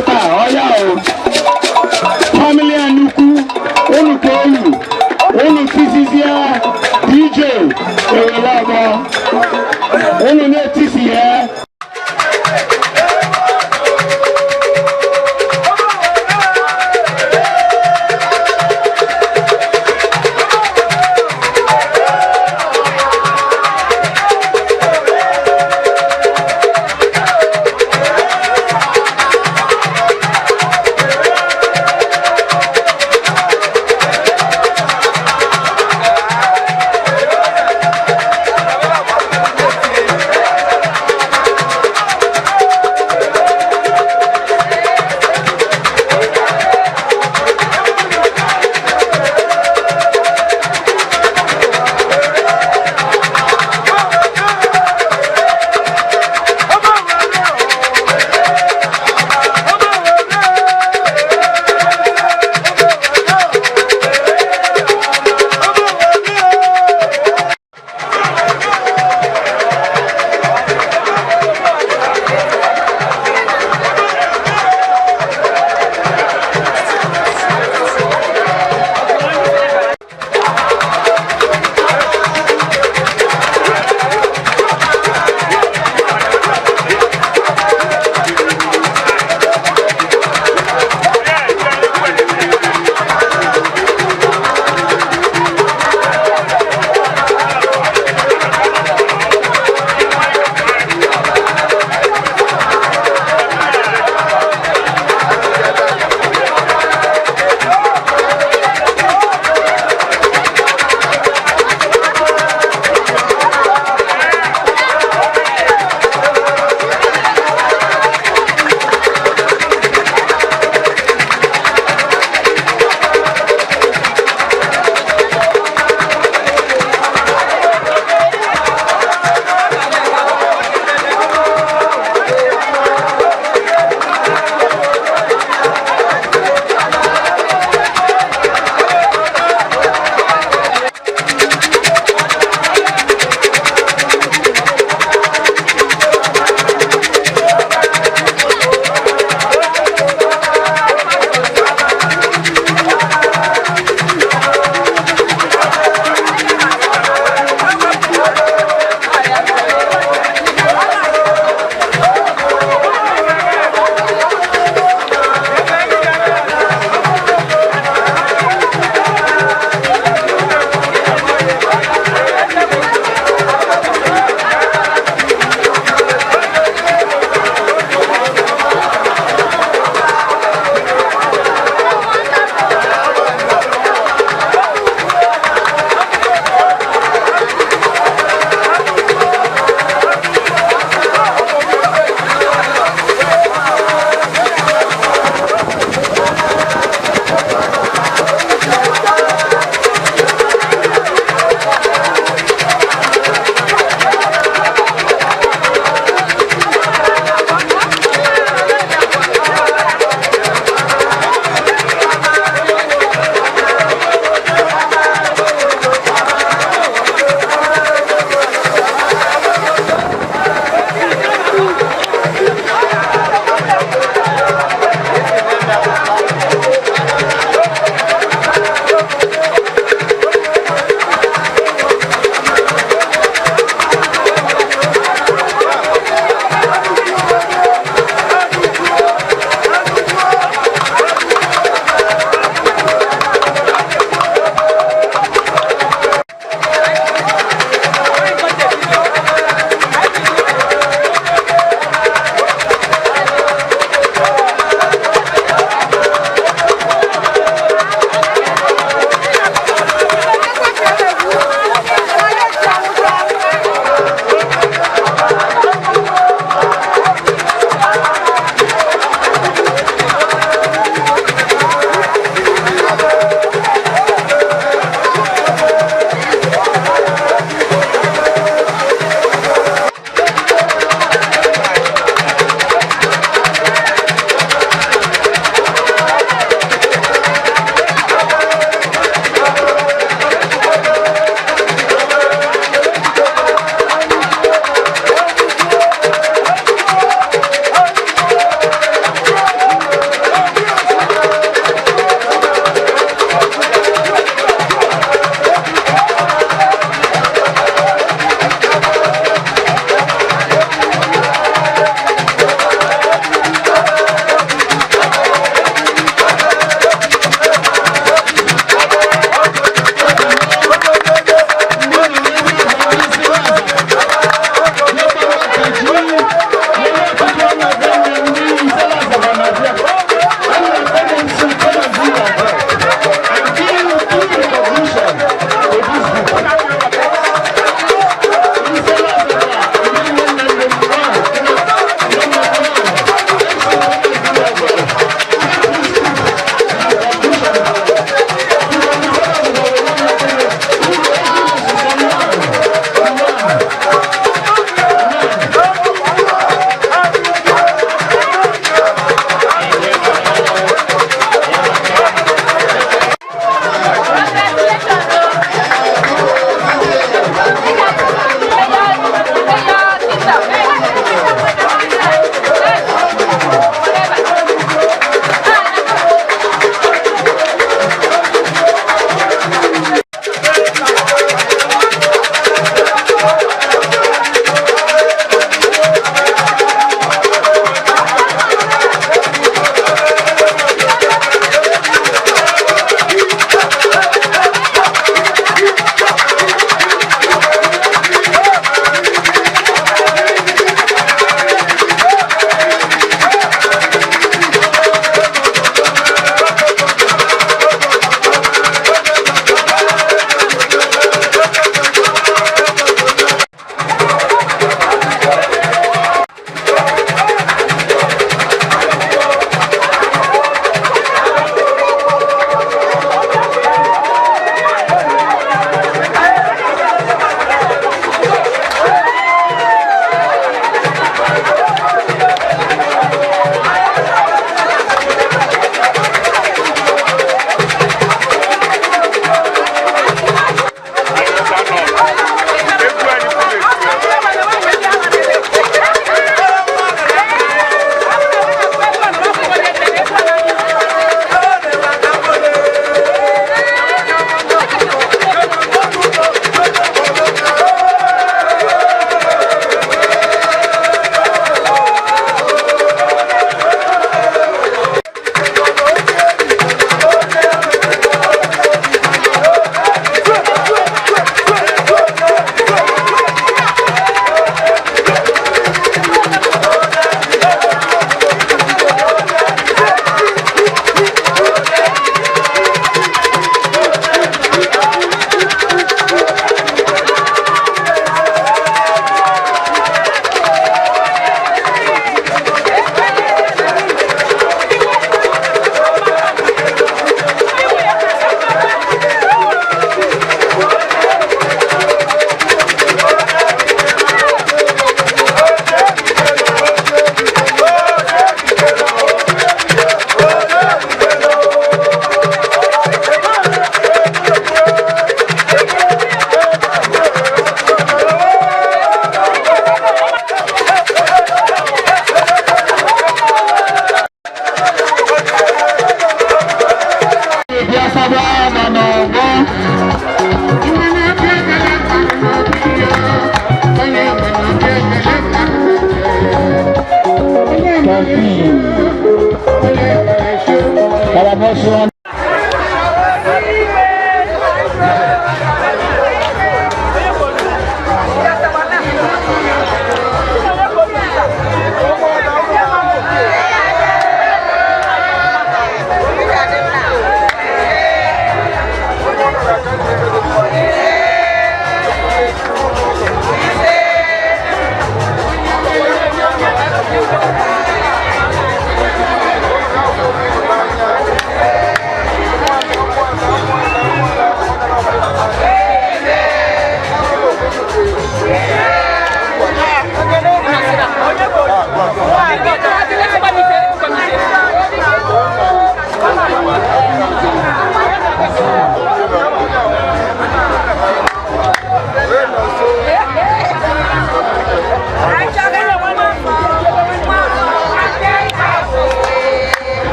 pụta ọya o family Anukwu unu ka unu tisizia DJ ewele ọgbọ unu na-etisi ya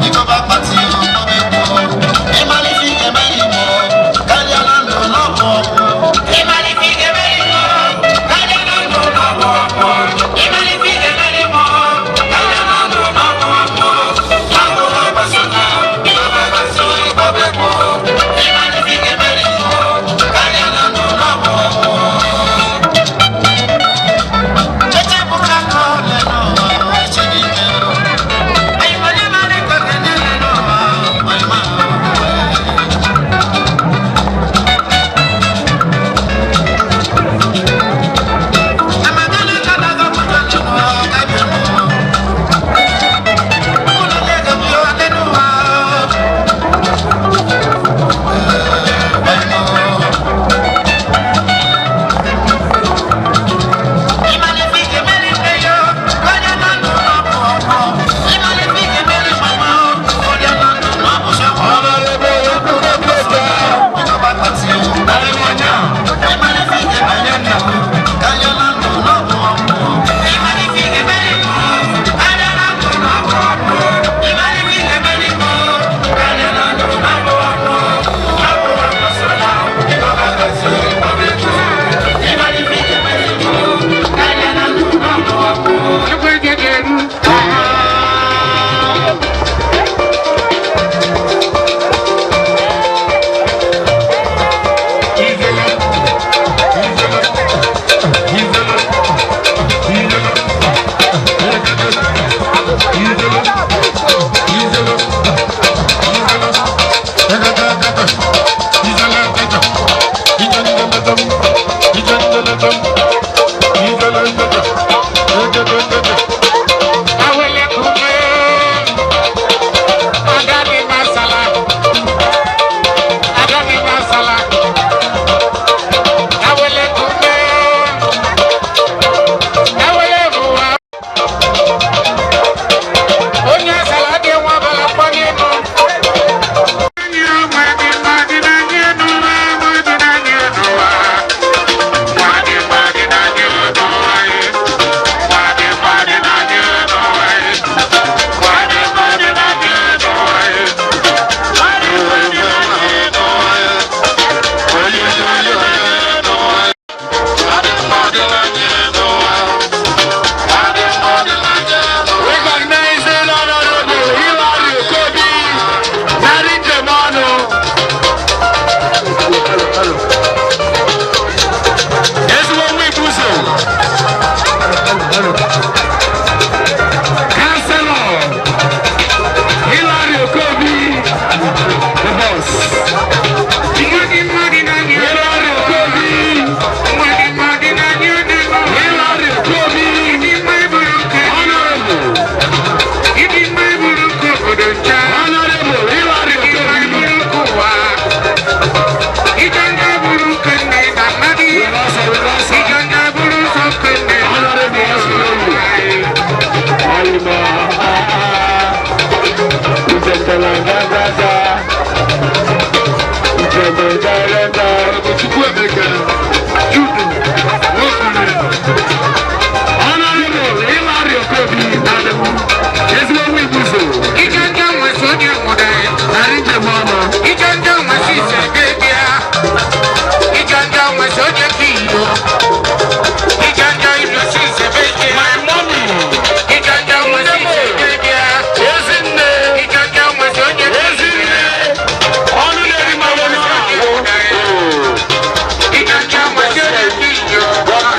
Ikọba pati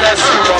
Bless you.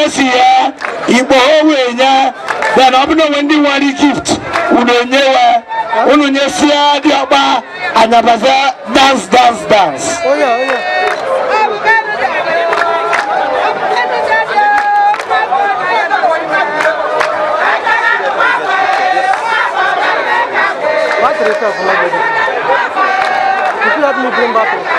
esi ya Igbo owenya then obino wendi wari gift unonyewa unonyesia diokpa anyabaza dance. Oh yeah. What is it? If you have me bring back.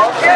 Thank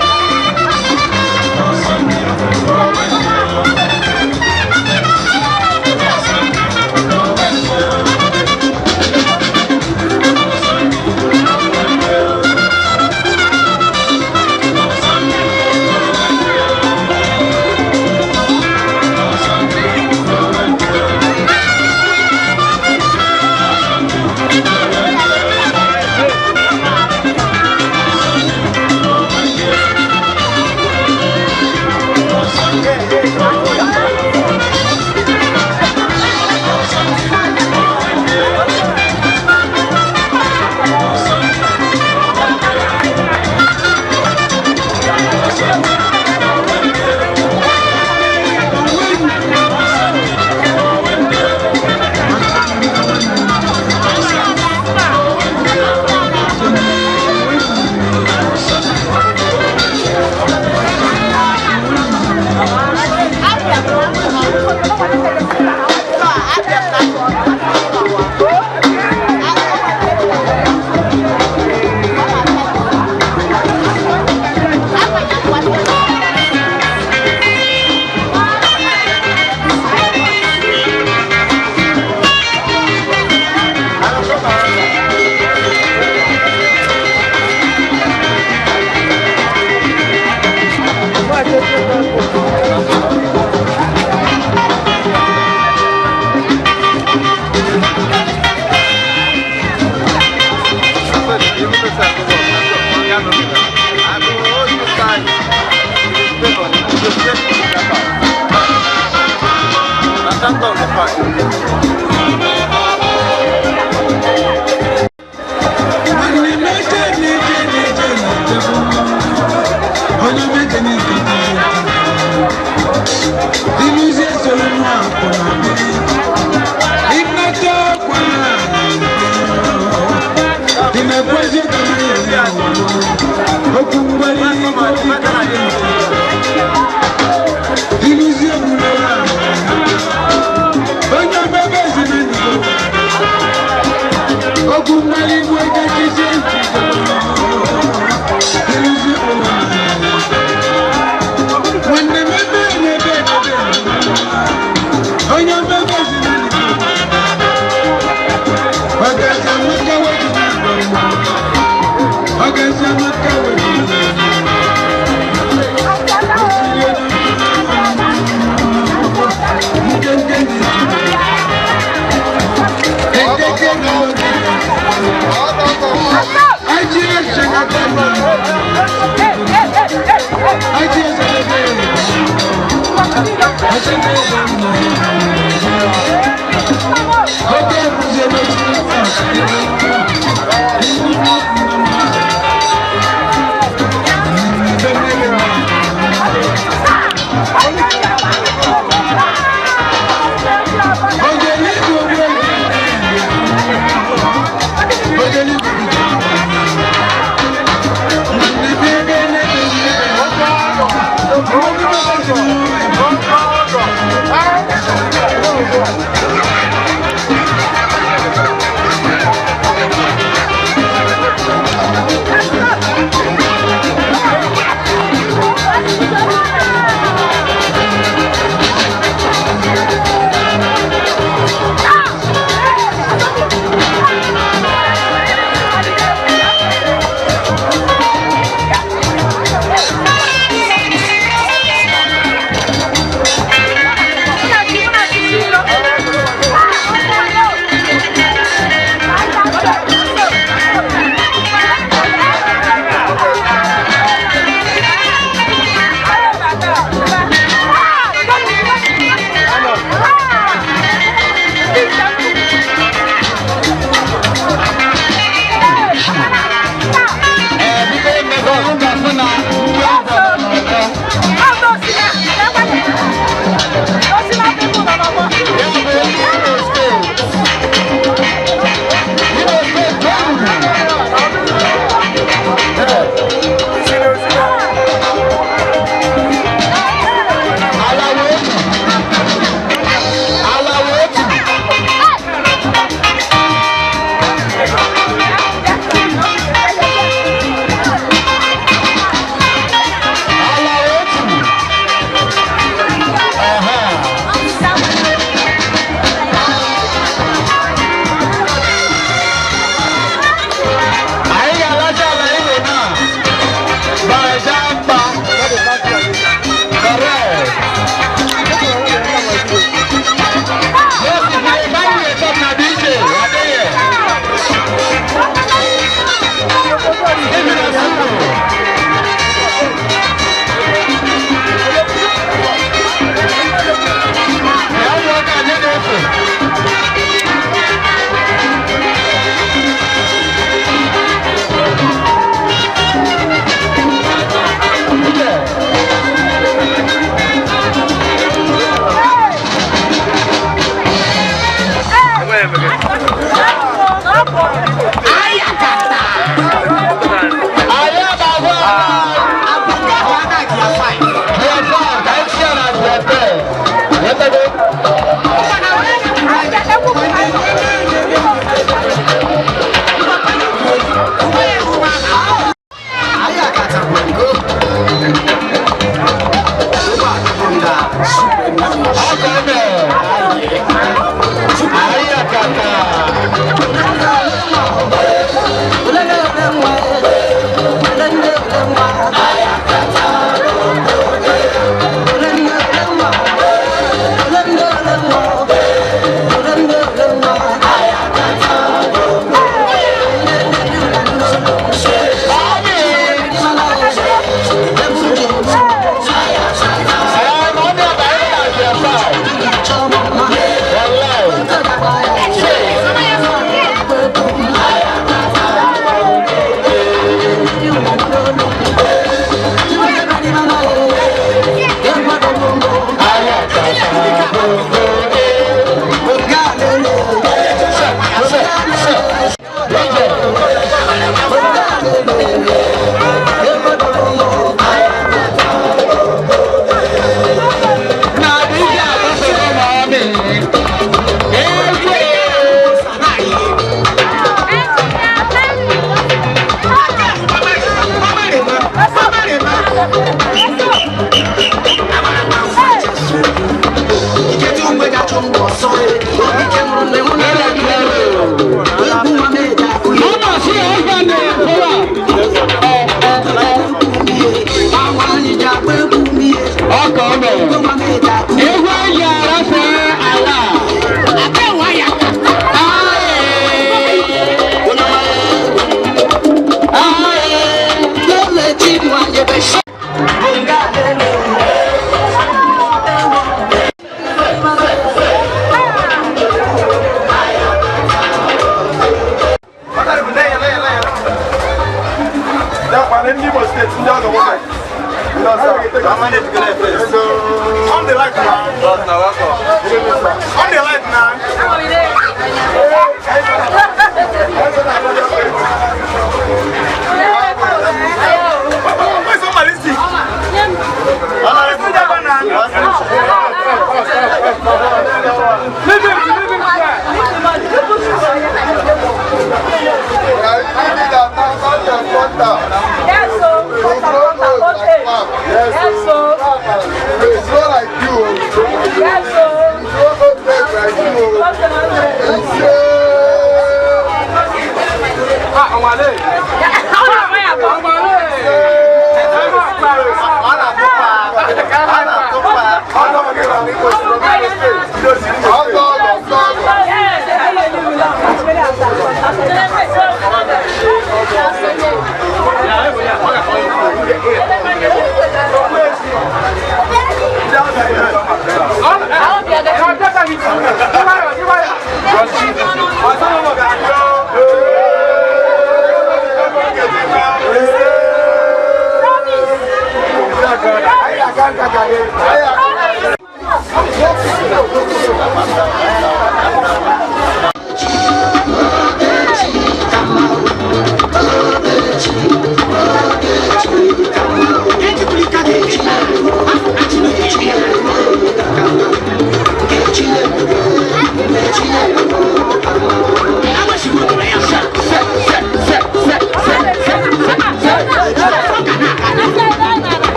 you.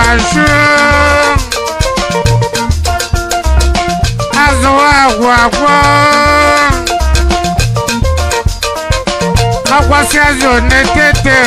ashu agwa akwasi azu netete